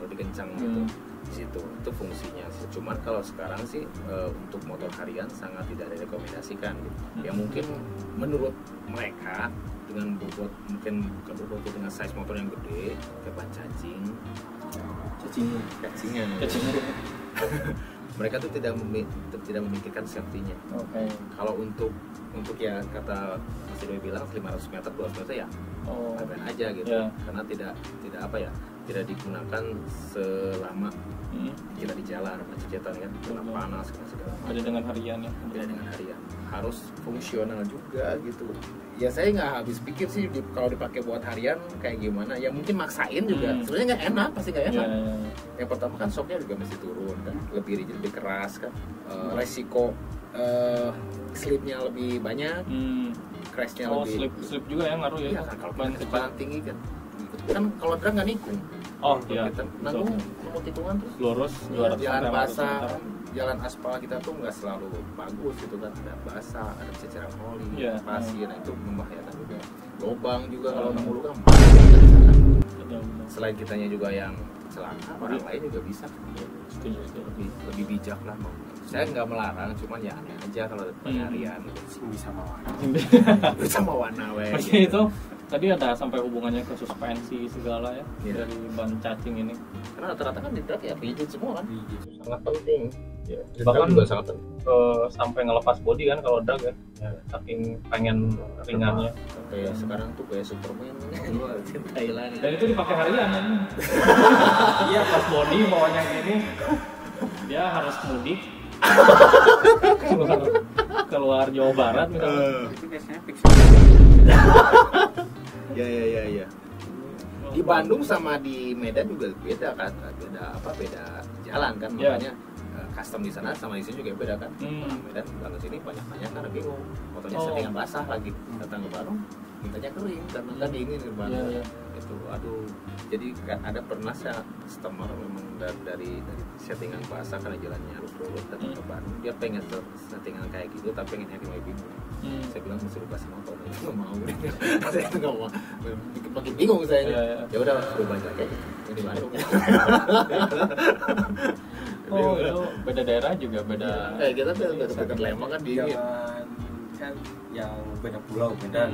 lebih kencang gitu. Di situ itu fungsinya. Cuman kalau sekarang sih untuk motor harian sangat tidak direkomendasikan gitu. Ya mungkin menurut mereka dengan bobot mungkin bukan bobot dengan size motor yang gede kayak ban cacingan mereka tuh tidak memikirkan safety-nya. Oke. Kalau untuk ya kata Mas Doi bilang 500 meter 200 meter ya fine aja gitu. Yeah. Karena tidak apa ya, tidak digunakan selama kita di jalan kececetan kan, kena panas kena segala macam. Ada dengan harian ya. Beda dengan harian, harus fungsional juga gitu. Ya saya nggak habis pikir sih kalau dipakai buat harian kayak gimana. Ya mungkin maksain juga. Sebenarnya nggak enak, pasti nggak enak. Ya. Yang pertama kan shocknya juga mesti turun kan, lebih keras kan. Resiko slipnya lebih banyak, crashnya lebih. Slip juga ya ngaruh ya. Iya kan kalau ban kecepatan tinggi kan. Kan kalau drag nggak nikung. Oh iya. Kita nanggung mau tikungan terus. Lurus Iya, 200 jalan sampai 500 basah, meter. jalan aspal kita tuh nggak selalu bagus gitu kan, ada basah, ada ceceran oli, Iya. pasir, nah itu membahayakan juga. Lubang juga kalau nemu lubang, Betul. selain kitanya juga yang celaka, orang lain juga bisa. Setuju. Lebih bijak lah mau. Saya nggak melarang, cuman ya aneh aja kalau harian Bisa bawa. sama warna we. Pasti itu tadi ada sampai hubungannya ke suspensi segala ya Iya. dari ban cacing ini. Karena rata-rata kan di drag ya pijit semua kan. Sangat penting. Ya. Bahkan juga sangat penting. Sampai ngelepas body kan kalau drag ya. Saking pengen ringannya. Kayak sekarang tuh kayak Superman Thailand. Dan itu dipakai harian kan. Iya, pas body bawahnya gini. Dia harus mudik. keluar Jawa Barat misalnya. Itu biasanya fix. Ya. Di Bandung sama di Medan juga beda kan, beda jalan kan, makanya custom di sana sama di sini juga beda kan. Medan datang ke sini banyak karena bingung, motornya settingan basah lagi, datang ke Bandung mintanya kering karena kan dingin ke Bandung. Itu aduh, jadi kan ada pernah saya customer memang dari settingan basah karena jalannya lurus datang ke Bandung, dia pengen settingan kayak gitu tapi pengennya kayak bingung. Saya bilang mesti kasih motor, nggak mau. Saya nggak mau, makin bingung saya. Ya udah coba aja kayak ini Bandung. Oh itu beda daerah juga beda. Kayak kita tuh dekat Lembang kan dingin. Jangan kan yang beda pulau Medan.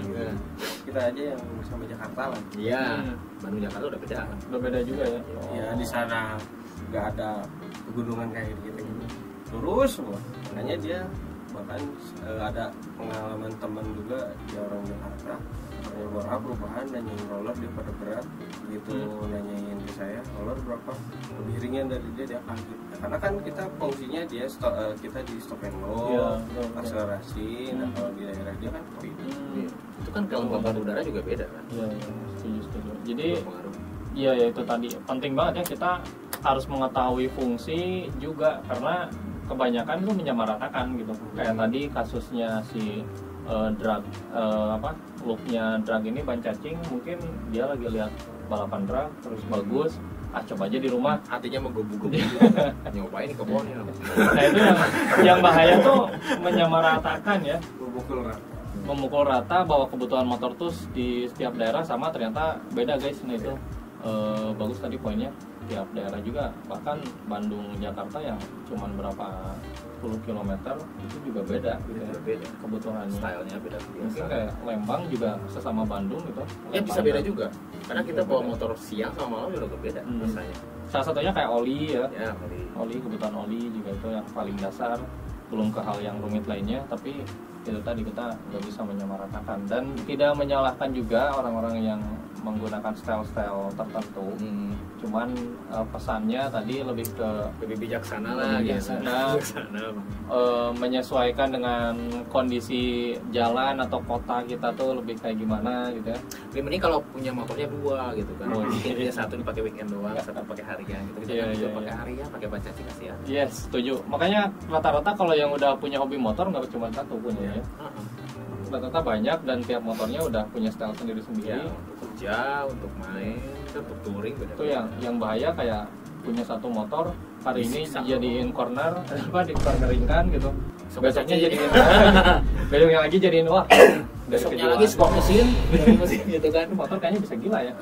Kita aja yang sama Jakarta lah. Iya. Bandung Jakarta udah beda. Udah beda juga ya. Ya di sana nggak ada pegunungan kayak gitu. Lurus semua. Makanya dia bahkan ada pengalaman teman juga dia orang Jakarta. Orangnya berapa perubahan nanyain roller dia pada berat gitu, nanyain ke saya roller berapa lebih ringan dari dia kaget. Karena kan kita fungsinya dia kita di stop and go, akselerasi. Nah kalau di daerah dia kan Itu kan kelembaban udara juga beda kan. Iya, setuju. Jadi iya ya itu tadi penting banget ya kita harus mengetahui fungsi juga karena kebanyakan itu menyamaratakan gitu. Kayak tadi kasusnya si drag looknya drag ini ban cacing, mungkin dia lagi lihat balapan drag terus bagus, coba aja di rumah, hatinya menggebu-gebu nyobain ke pohonnya. Nah itu yang bahaya tuh menyamaratakan ya, memukul rata bahwa kebutuhan motor tuh di setiap daerah sama, ternyata beda guys. Nah itu bagus tadi poinnya, tiap daerah juga, bahkan Bandung Jakarta yang cuman berapa puluh kilometer itu juga beda gitu ya, beda kebutuhannya, stylenya beda. Mungkin kayak Lembang juga sesama Bandung gitu ya bisa beda juga karena kita bawa motor siang sama malam juga beda rasanya. Salah satunya kayak oli ya, oli kebutuhan oli juga itu yang paling dasar, belum ke hal yang rumit lainnya. Tapi itu tadi kita nggak bisa menyamaratakan dan tidak menyalahkan juga orang-orang yang menggunakan style-style tertentu. Cuman pesannya tadi lebih bijaksana lah, bijaksana. Menyesuaikan dengan kondisi jalan atau kota kita tuh lebih kayak gimana gitu ya. Lebih mending kalau punya motornya dua gitu kan. Mungkin dia satu dipakai weekend doang, satu pakai harian gitu. Kita pakai harian, pakai ban cacing kasihan. Yes, setuju. Makanya rata-rata kalau yang udah punya hobi motor nggak cuma satu punya ya. Rata-rata banyak dan tiap motornya udah punya style sendiri-sendiri. Ya, untuk kerja, untuk main, untuk touring beda. Itu yang bahaya kayak punya satu motor hari ini dijadiin corner, di corneringkan gitu. Besoknya jadiin besoknya lagi jadiin wah. Besoknya lagi sport mesin gitu kan. Motor kayaknya bisa gila ya.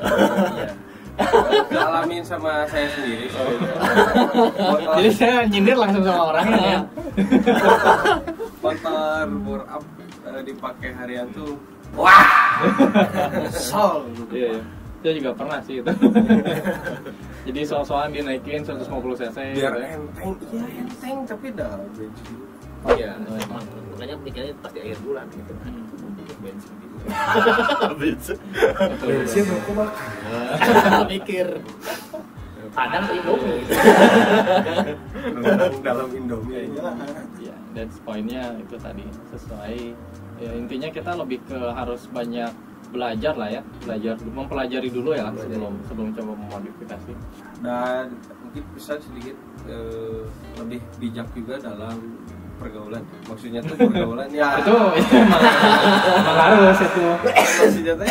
Alamin sama saya sendiri. Jadi saya nyindir langsung sama orangnya ya. Motor bore up dipakai harian tuh wah sol. Iya. Saya juga pernah sih itu. Jadi soal-soal dinaikin 150 cc biar enteng. Iya enteng tapi dah bensin. Iya, makanya pikirnya pasti akhir bulan gitu kan. Bensin gitu. Bensin aku makan. Mikir. Padang Indomie. Dalam Indomie aja. Iya, that's poinnya itu tadi sesuai. Ya, intinya kita lebih ke harus banyak belajar lah ya, mempelajari dulu ya sebelum coba memodifikasi. Dan mungkin bisa sedikit lebih bijak juga dalam pergaulan. Maksudnya tuh pergaulan ya itu emang harus itu. Maksudnya tuh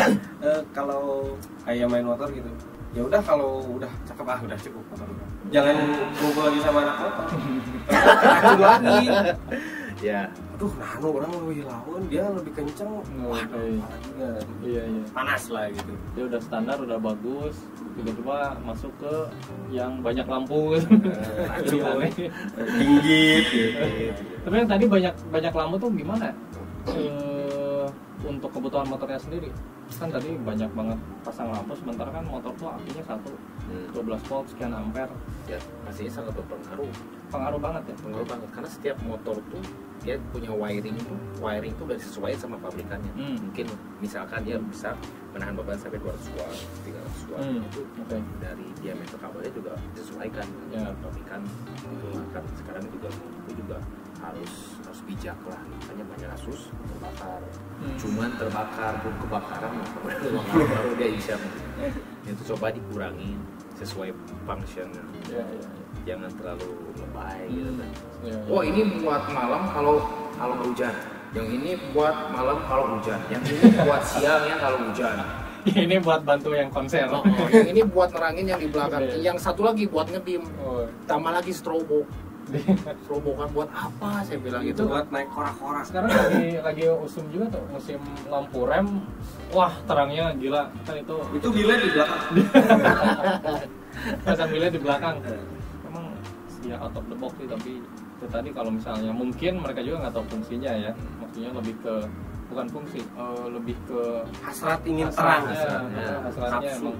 kalau kayak main motor gitu. Ya udah kalau udah cakep udah cukup motor. Jangan ngumpul lagi sama anak motor. Racun lagi. Ya. Aduh, orang lebih lawan, dia lebih kenceng. Iya. Panas lah gitu. Dia udah standar, udah bagus. Tiba-tiba masuk ke yang banyak lampu gitu. Tinggi gitu. Tapi yang tadi banyak lampu tuh gimana? untuk kebutuhan motornya sendiri kan tadi banyak banget pasang lampu, sementara kan motor tuh apinya 12 volt sekian ampere. Ya, pastinya sangat berpengaruh. Pengaruh banget ya. Pengaruh banget karena setiap motor tuh dia punya wiring tuh udah disesuaikan sama pabrikannya. Mungkin misalkan dia bisa menahan beban sampai 200 watt, 300 watt itu dari diameter kabelnya juga disesuaikan dengan pabrikan gitu lah. Kan sekarang juga itu juga harus bijak lah, makanya banyak kasus terbakar. Cuman terbakar belum kebakaran baru dia isap. Itu coba dikurangin sesuai functionnya. Jangan terlalu lebay gitu kan. Oh ini buat malam kalau hujan, yang ini buat malam kalau hujan, yang ini buat siang ya kalau hujan. Ini buat bantu yang konser. Yang ini buat nerangin yang di belakang. Yang satu lagi buat ngedim. Tambah lagi strobo. Strobo kan buat apa? Saya bilang itu buat naik korak-korak. Sekarang lagi usum juga tuh musim lampu rem. Wah terangnya gila kan itu. Itu bilnya di belakang. Pasang bilnya di belakang. Emang ya out of the box sih, tapi itu tadi kalau misalnya mungkin mereka juga nggak tahu fungsinya ya. Maksudnya lebih ke bukan fungsi, lebih ke hasrat ingin terang. Hasratnya emang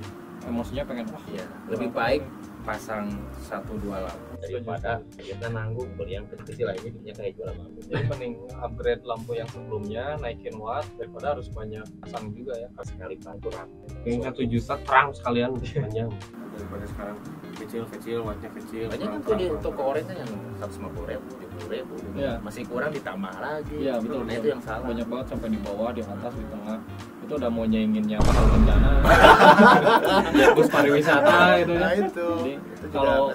emosinya pengen wah ya, lebih baik pasang 1-2 lampu daripada kita nanggung beli yang kecil-kecil aja jadinya kayak jualan lampu. Jadi mending upgrade lampu yang sebelumnya, naikin watt daripada harus banyak pasang juga ya. Sekali bantu ram. Yang 1 juta terang sekalian panjang daripada sekarang kecil-kecil, wattnya kecil. Banyak kan tuh di toko oranye yang 150.000, 70.000 ya. Masih kurang ditambah lagi. Iya betul. Nah itu yang salah. Banyak banget sampai di bawah, di atas, di tengah. Itu udah mau nyainginnya Pangkal Kencana. Bus pariwisata gitu ya. Nah itu. Jadi kalau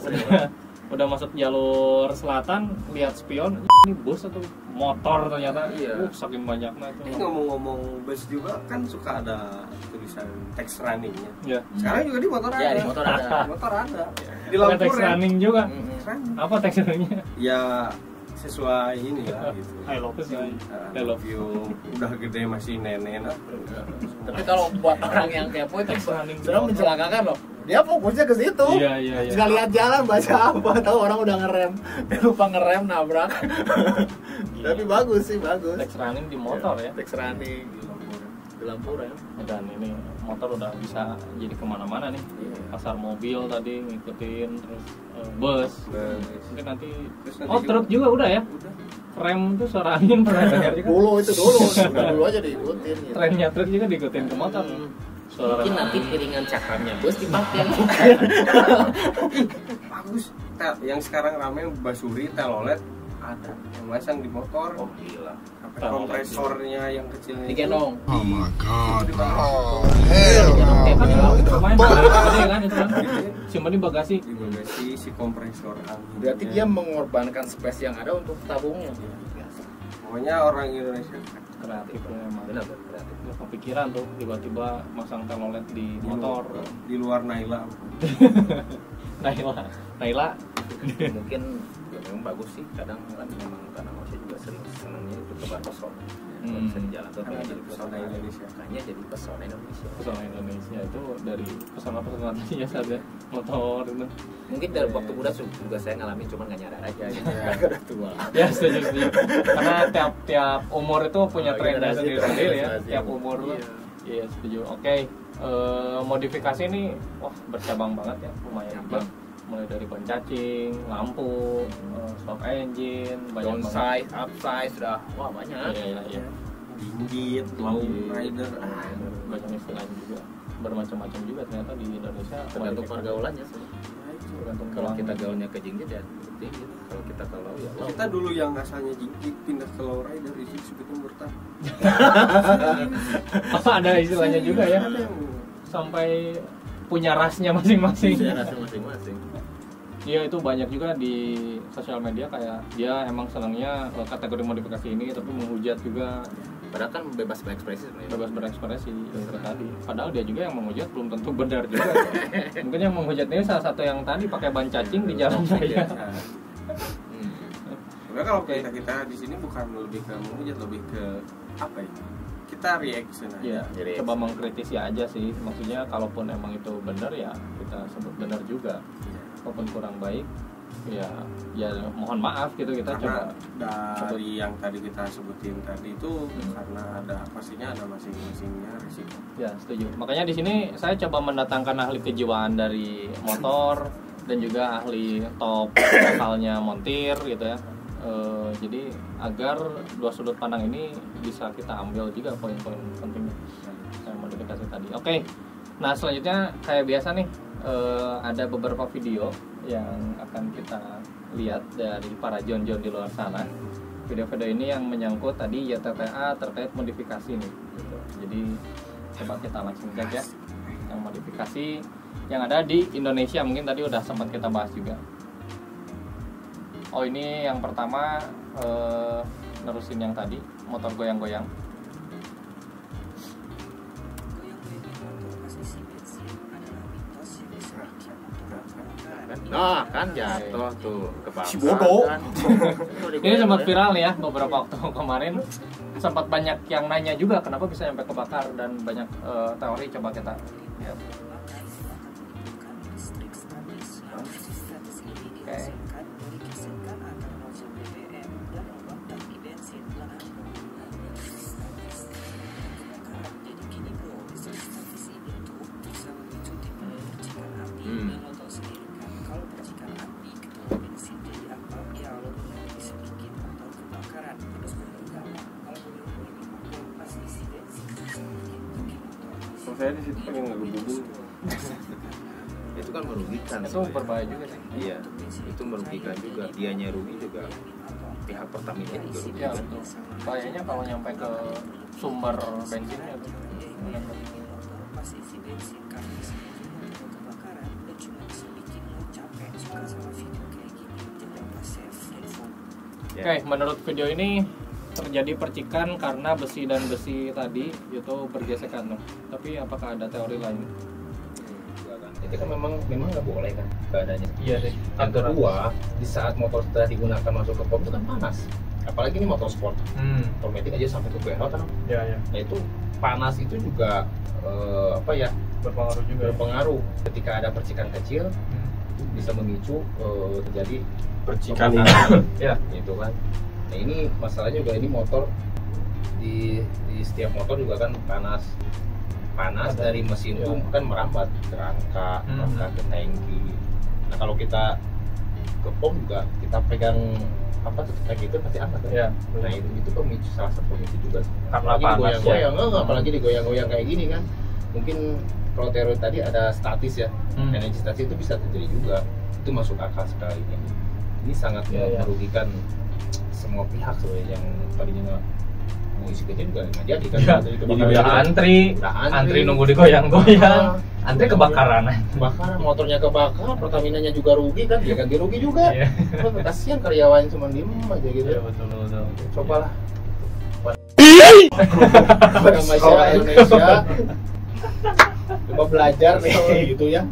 udah masuk jalur selatan, lihat spion, ini bus atau motor ternyata. Iya. Saking banyaknya itu. Ini ngomong-ngomong bus juga kan suka ada tulisan text runningnya. Ya. Sekarang juga di motor ada. Ya di motor ada. Motor ada. Di Pakai lampu text rem. running juga. Running. Apa text runningnya? Ya sesuai ini ya gitu. I love you. I love you. Udah gede masih nenek lah. Tapi kalau buat orang yang kepo itu running sudah mencelakakan loh. Dia fokusnya ke situ. Iya. Sekali lihat jalan baca apa, tahu orang udah ngerem, dia lupa ngerem nabrak. Tapi bagus sih, bagus. Text running di motor ya. Text running di lampu rem. Dan ini motor udah bisa jadi kemana-mana nih. Pasar mobil tadi ngikutin, terus bus. Mungkin nanti truk juga udah ya. Rem tuh suara angin pernah dengar juga. Dulu aja diikutin gitu. Trennya truk juga diikutin ke motor. Suara Mungkin nanti piringan cakramnya bus dipakai. Bagus. Yang sekarang rame basuri telolet ada yang masang di motor. Oh gila. Sampai kompresornya yang kecilnya Digendong. Oh my god. Oh, lumayan gede kan itu kan. Simpan di bagasi. di bagasi si kompresor angin. Berarti dia mengorbankan space yang ada untuk tabungnya. Pokoknya orang Indonesia Kreatif ya emang. Benar kreatif. Nggak kepikiran tuh tiba-tiba masang telolet di motor. di luar Naila. Naila. Mungkin ya memang bagus sih, kadang kan memang karena saya juga senangnya itu tebar pesona. Kalau bisa dijalankan Karena jadi pesona Indonesia. makanya jadi pesona Indonesia. Pesona Indonesia itu dari pesona-pesona tadi ya saja motor itu. Mungkin dari waktu muda juga saya ngalamin, cuman nggak nyadar aja gitu. Udah tua. Ya setuju. Karena tiap umur itu punya trennya generasi, sendiri-sendiri ya. generasi. Tiap umur tuh. Iya setuju. Oke. Modifikasi ini wah bercabang banget ya, lumayan banget. Mulai dari ban cacing, lampu, stop engine, banyak Downside, upside, sudah wah banyak. Iya. Dinggit, low rider. Banyak istilahnya juga. Bermacam-macam juga ternyata di Indonesia. Tergantung banyak pergaulannya sih. Tergantung Kalau kita gaulnya ke jinggit ya jinggit. Kalau kita kalau ya low. Kita dulu yang asalnya jinggit pindah ke low rider itu sebetulnya murtad. ada istilahnya juga ya. Ada yang Sampai punya rasnya masing-masing. Saya rasa masing-masing. Iya itu banyak juga di sosial media kayak dia emang senangnya kategori modifikasi ini tapi menghujat juga. Padahal kan bebas berekspresi sebenarnya. Bebas berekspresi itu tadi. Padahal dia juga yang menghujat belum tentu benar juga. Mungkin yang menghujatnya salah satu yang tadi pakai ban cacing di jalan raya. Sebenarnya kalau kita di sini bukan lebih ke menghujat, lebih ke apa ya? Kita reaction aja. Ya, Jadi coba mengkritisi aja sih. Maksudnya kalaupun emang itu benar ya kita sebut benar juga. Walaupun kurang baik ya mohon maaf gitu, kita karena coba dari yang tadi kita sebutin tadi itu karena pastinya ada masing-masingnya risiko. Ya, setuju. Makanya di sini saya coba mendatangkan ahli kejiwaan dari motor dan juga ahli top lokalnya montir gitu ya. Jadi agar dua sudut pandang ini bisa kita ambil juga poin-poin pentingnya saya modifikasi tadi. Oke. Nah, selanjutnya kayak biasa nih ada beberapa video yang akan kita lihat dari para John-John di luar sana. Video-video ini yang menyangkut tadi YTTA terkait modifikasi nih gitu. Jadi coba kita langsung cek ya yang modifikasi yang ada di Indonesia, mungkin tadi udah sempat kita bahas juga. Oh, ini yang pertama nerusin yang tadi, motor goyang-goyang. Nah, kan jatuh tuh ke bawah. Si bodoh. Kan. Ini sempat viral nih ya beberapa waktu kemarin. Sempat banyak yang nanya juga kenapa bisa sampai kebakar, dan banyak teori. Coba kita lihat. Oke. Saya di situ pengen ngegebugin. Itu kan merugikan. Itu berbahaya juga sih. Iya, itu merugikan juga. Dianya rugi juga. Pihak Pertamina juga rugi. Ya, betul. Bahayanya kalau nyampe ke sumber bensinnya tuh. Oke, menurut video ini terjadi percikan karena besi dan besi tadi itu bergesekan tuh. Tapi apakah ada teori lain? Itu kan memang nggak boleh kan keadaannya. Iya deh. Yang kedua, di saat motor setelah digunakan masuk ke pom itu kan panas. Apalagi ini motor sport. Otomatis aja sampai ke PH kan. Ya. Nah itu panas itu juga Berpengaruh juga. berpengaruh. Ketika ada percikan kecil itu bisa memicu terjadi Percikan ya itu kan. Nah ini masalahnya juga, ini motor di setiap motor juga kan panas dari mesin itu kan merambat ke rangka, ke tangki. Nah kalau kita ke pom juga kita pegang tutup tangki itu pasti hangat kan? Ya, nah itu pemicu, salah satu pemicu juga. Karena Apalagi panas digoyang-goyang, apalagi digoyang-goyang kayak gini kan. Mungkin kalau teori tadi ada statis ya, energi statis itu bisa terjadi juga. Itu masuk akal sekali. Ini sangat merugikan semua pihak sebenarnya, yang tadinya mau isi kecil juga nggak jadi kan. Jadi udah antri nunggu digoyang-goyang, antri kebakaran. Motornya kebakar, Pertaminanya juga rugi kan, dia ganti rugi juga. Kasihan karyawan cuma diem aja gitu. Iya, betul. Cobalah pada masyarakat Indonesia, coba belajar nih gitu ya.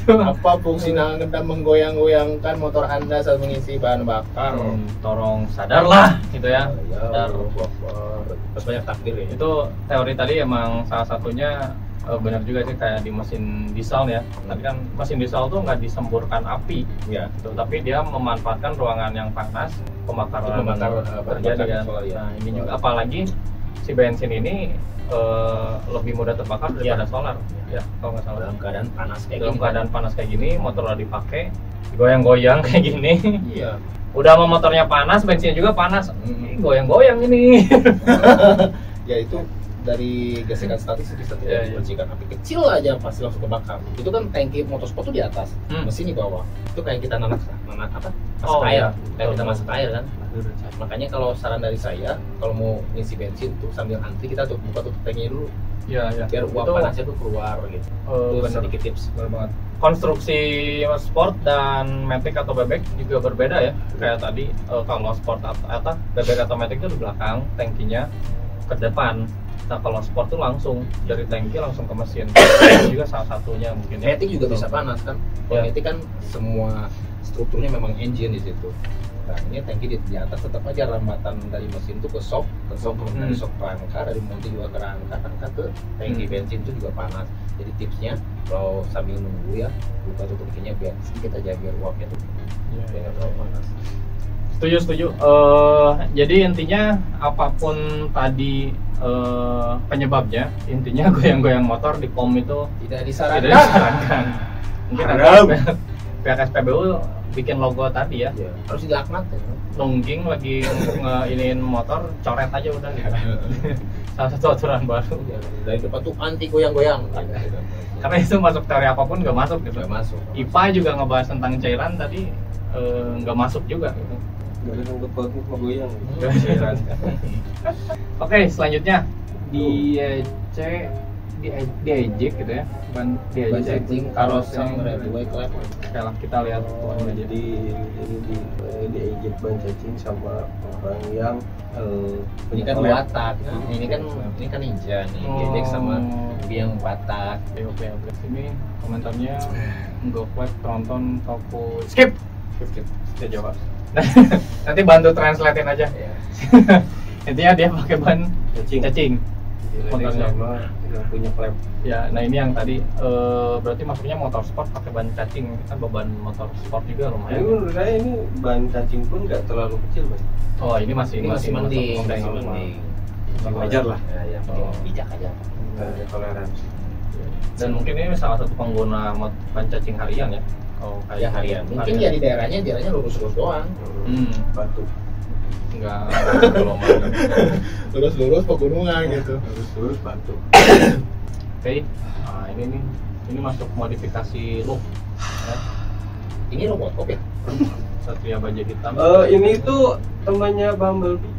Apa fungsi ngendam menggoyang-goyangkan motor Anda saat mengisi bahan bakar? Tolong sadarlah gitu ya. Terus banyak takdir ya. Itu teori tadi emang salah satunya benar juga sih, kayak di mesin diesel ya. Tadi kan mesin diesel tuh nggak disemburkan api, Ya. gitu, tapi dia memanfaatkan ruangan yang panas, pembakaran terjadi ya. Nah ini juga apalagi si bensin ini lebih mudah terbakar daripada solar ya, kalau nggak salah. Dalam keadaan panas kayak Dalam gini. keadaan panas kayak gini, motor udah dipakai, digoyang-goyang kayak gini. Iya. Udah sama motornya panas, bensinnya juga panas. Ih, goyang-goyang ini. Ya itu dari gesekan statis bisa Iya, terjadi percikan api kecil aja pasti langsung kebakar. Itu kan tangki motorsport tuh di atas, mesin di bawah. Itu kayak kita nanak apa? Masak air. Iya. Kayak kita masak air kan. Makanya kalau saran dari saya, kalau mau ngisi bensin tuh sambil antri kita buka tutup tangki dulu. Iya. Biar uap Itu, panasnya tuh keluar gitu. Itu bener. sedikit tips. Bener banget. Konstruksi sport dan matic atau bebek juga berbeda ya. Kayak tadi kalau sport atau bebek atau matic itu di belakang, tangkinya ke depan. Nah kalau sport tuh langsung dari tangki langsung ke mesin. Itu juga salah satunya mungkin ya. Matic juga bisa panas kan. Kalau Ya. matic kan semua strukturnya memang engine di situ. Nah ini tangki di atas tetap aja rambatan dari mesin tuh ke shock dari shock rangka, dari montir juga ke rangka ke tangki bensin itu juga panas. Jadi tipsnya kalau sambil nunggu ya buka tutup tangkinya biar sedikit aja biar uapnya tuh biar nggak terlalu panas. Setuju. Jadi intinya apapun tadi penyebabnya, intinya goyang-goyang motor di POM itu Tidak tidak disarankan. Mungkin Haram. pihak SPBU bikin logo tadi ya, Ya, harus dilaknat ya. nungging lagi ngeiniin motor, coret aja udah gitu. Salah satu aturan baru. Dari depan tuh anti goyang-goyang. Karena itu masuk teori apapun nggak masuk gitu. Nggak masuk. IPA juga ngebahas tentang cairan tadi nggak masuk juga gitu. Gak ada sangkut pautnya sama goyang. Oke, selanjutnya di eject gitu ya, ban di Ban eject cacing, karoseng, redway, klep. Oke lah, kita lihat Oh, jadi ini di eject ban cacing sama orang yang Ini kan watak. Ini kan ninja nih. Gedek sama yang watak. Oke. Ini komentarnya Goplet penonton toko skip. Kita jawab. Nanti bantu translatein aja. Ya. Intinya dia pakai ban cacing. Motornya sama yang punya klep. Ya, nah ini yang tadi berarti maksudnya motor sport pakai ban cacing, kan beban motor sport juga Ini lumayan. menurut saya ini ban cacing pun nggak terlalu kecil, Bang. Oh, ini masih Ini masih mending. masih Masih mending. Wajar lah. Ya, yang penting bijak aja. Nggak ada toleransi. Dan mungkin ini salah satu pengguna ban cacing harian ya. Oh, Ya harian. Mungkin ya di daerahnya lurus-lurus doang. Batu. Enggak gelombang. Lurus-lurus pegunungan gitu. Terus batu. Oke. Nah, ini masuk modifikasi look. Ya. Ini robot ya? Satria baja hitam. Ini tuh temannya Bumblebee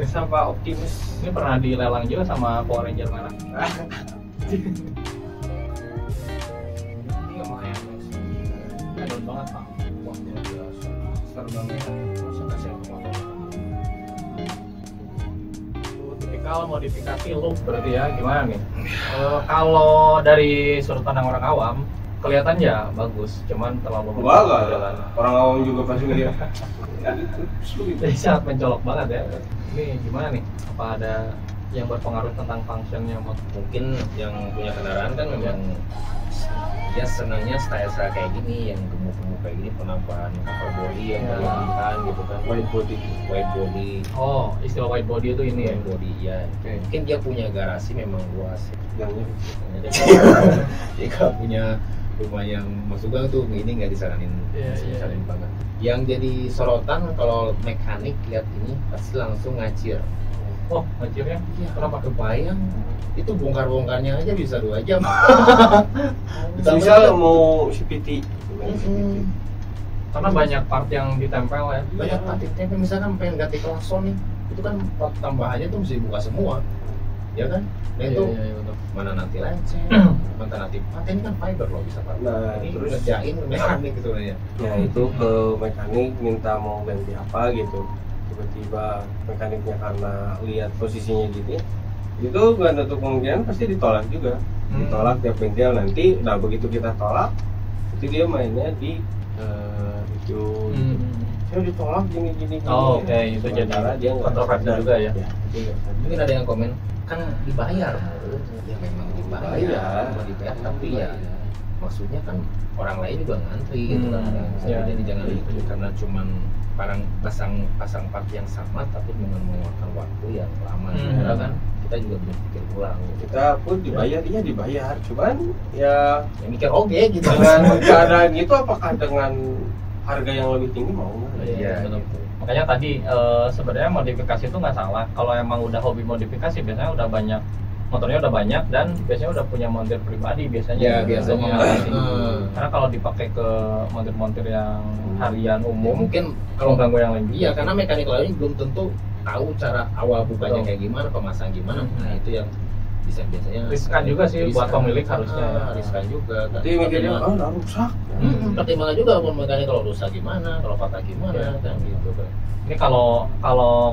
sama Optimus. Ini pernah dilelang juga sama Power Ranger merah. Ini lumayan. Keren banget, Pak. Wah, luar biasa. Terbangnya. Masa kasih aku motor? Tipikal modifikasi look berarti ya, gimana nih? Kalau dari sudut pandang orang awam kelihatan ya bagus, cuman terlalu Enggak lah. jalan. Orang awam juga pasti ngeliat. Jadi sangat mencolok banget ya. Ini gimana nih? Apa ada yang berpengaruh tentang functionnya motor? Mungkin yang punya kendaraan kan memang dia senangnya style kayak gini, yang gemuk-gemuk kayak gini, penambahan cover body yang Ya. berlebihan gitu kan, White body. white body, Oh, istilah white body itu ini ya. white body ya. Oke. Mungkin dia punya garasi memang luas. Gangnya. Dia kalau punya rumah yang masuk gang tuh ini nggak disaranin, Iya, iya. disaranin banget. Yang jadi sorotan kalau mekanik lihat ini pasti langsung ngacir. Oh, ngacirnya? Iya, Kenapa? kebayang itu bongkar-bongkarnya aja bisa 2 jam. Misal mau CPT. Karena banyak part yang ditempel ya. Banyak partitnya, misalkan pengen ganti klakson nih, itu kan part tambahannya tuh mesti buka semua, ya kan? Nah itu Iya, betul. mana nanti lecet, mana nanti paten ini kan fiber loh bisa pakai. Nah, Ini terus- ngerjain mekanik gitu ya. Ya itu ke mekanik minta mau ganti apa gitu. Tiba-tiba mekaniknya karena lihat posisinya gitu, itu nggak ada kemungkinan pasti ditolak juga. Ditolak tiap bengkel nanti. Nah begitu kita tolak, itu dia mainnya di itu. Saya ditolak gini. Oh, oke, itu jadi Sementara dia nggak kontroversi sadar. juga ya. Dia nggak sadar. Mungkin ada yang komen kan dibayar, ya memang dibayar, Dibayar. memang dibayar, tapi ya maksudnya kan orang lain juga ngantri gitu kan. Ya, Jadi jangan itu juga. karena cuman pasang part yang sama tapi dengan mengeluarkan waktu yang lama ya kan, kita juga belum pikir ulang gitu. Kita pun dibayar, iya dibayar. Cuman ya Ya mikir oke gitu dengan keadaan itu apakah dengan harga yang lebih tinggi mau nggak? Iya, betul. gitu. Makanya tadi sebenarnya modifikasi itu nggak salah. Kalau emang udah hobi modifikasi biasanya udah banyak, motornya udah banyak dan biasanya udah punya montir pribadi biasanya. Ya biasanya. Mengatasi. Hmm. Karena kalau dipakai ke montir-montir yang harian Ya, umum, mungkin kalau kalau ganggu yang lain. iya karena mekanik lain belum tentu tahu cara awal bukanya Betul. kayak gimana, pemasang gimana. Hmm. Nah itu yang bisa biasanya Riskan juga sih buat pemilik harusnya. riskan juga kan. Nanti mikirnya, oh udah rusak. Pertimbangan juga kalau mekanik kalau rusak gimana, kalau patah gimana Iya. kan gitu kan. Ini kalau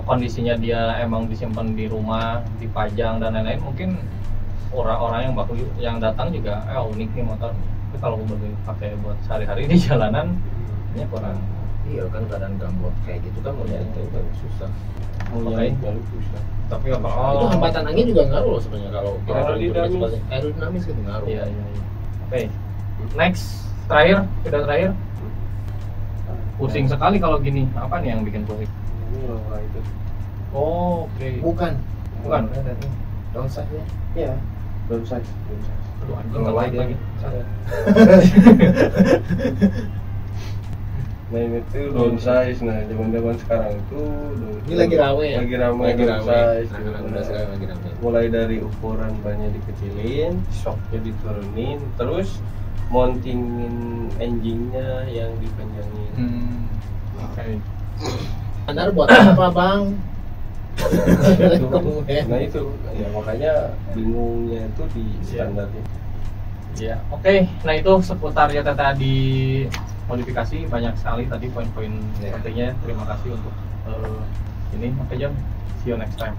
kondisinya dia emang disimpan di rumah, dipajang dan lain-lain, mungkin orang-orang yang baru yang datang juga unik nih motor. Tapi kalau bener pakai buat sehari-hari di jalanan, ini kurang. Iya kan keadaan gambut kayak gitu kan mau nyari kan susah. Mau Oke. nyari susah. Tapi apa? Itu hambatan angin juga ngaruh loh sebenarnya kalau kita Aerodinamis. aerodinamis gitu ngaruh. Iya. Oke. Next, terakhir, sudah terakhir. Pusing sekali kalau gini. Apa nih yang bikin pusing? Ini loh itu. Oh, oke. Bukan. Bukan. Downside-nya. Iya. Downside. Aduh, anjing Kalau nge-like dia- lagi. Nah ini tuh downsize. Nah zaman sekarang itu Ini lagi rame ya? Lagi rame Lagi rame. downsize. Anak-anak muda sekarang lagi rame. Mulai dari ukuran bannya dikecilin, shocknya diturunin, terus mountingin engine-nya yang dipanjangin. Oke. Standar buat apa bang? Nah itu ya makanya bingungnya itu di standarnya. Iya, oke. Nah itu seputar ya tadi modifikasi, banyak sekali tadi poin-poin Iya. pentingnya. Terima kasih untuk ini. Oke John, see you next time.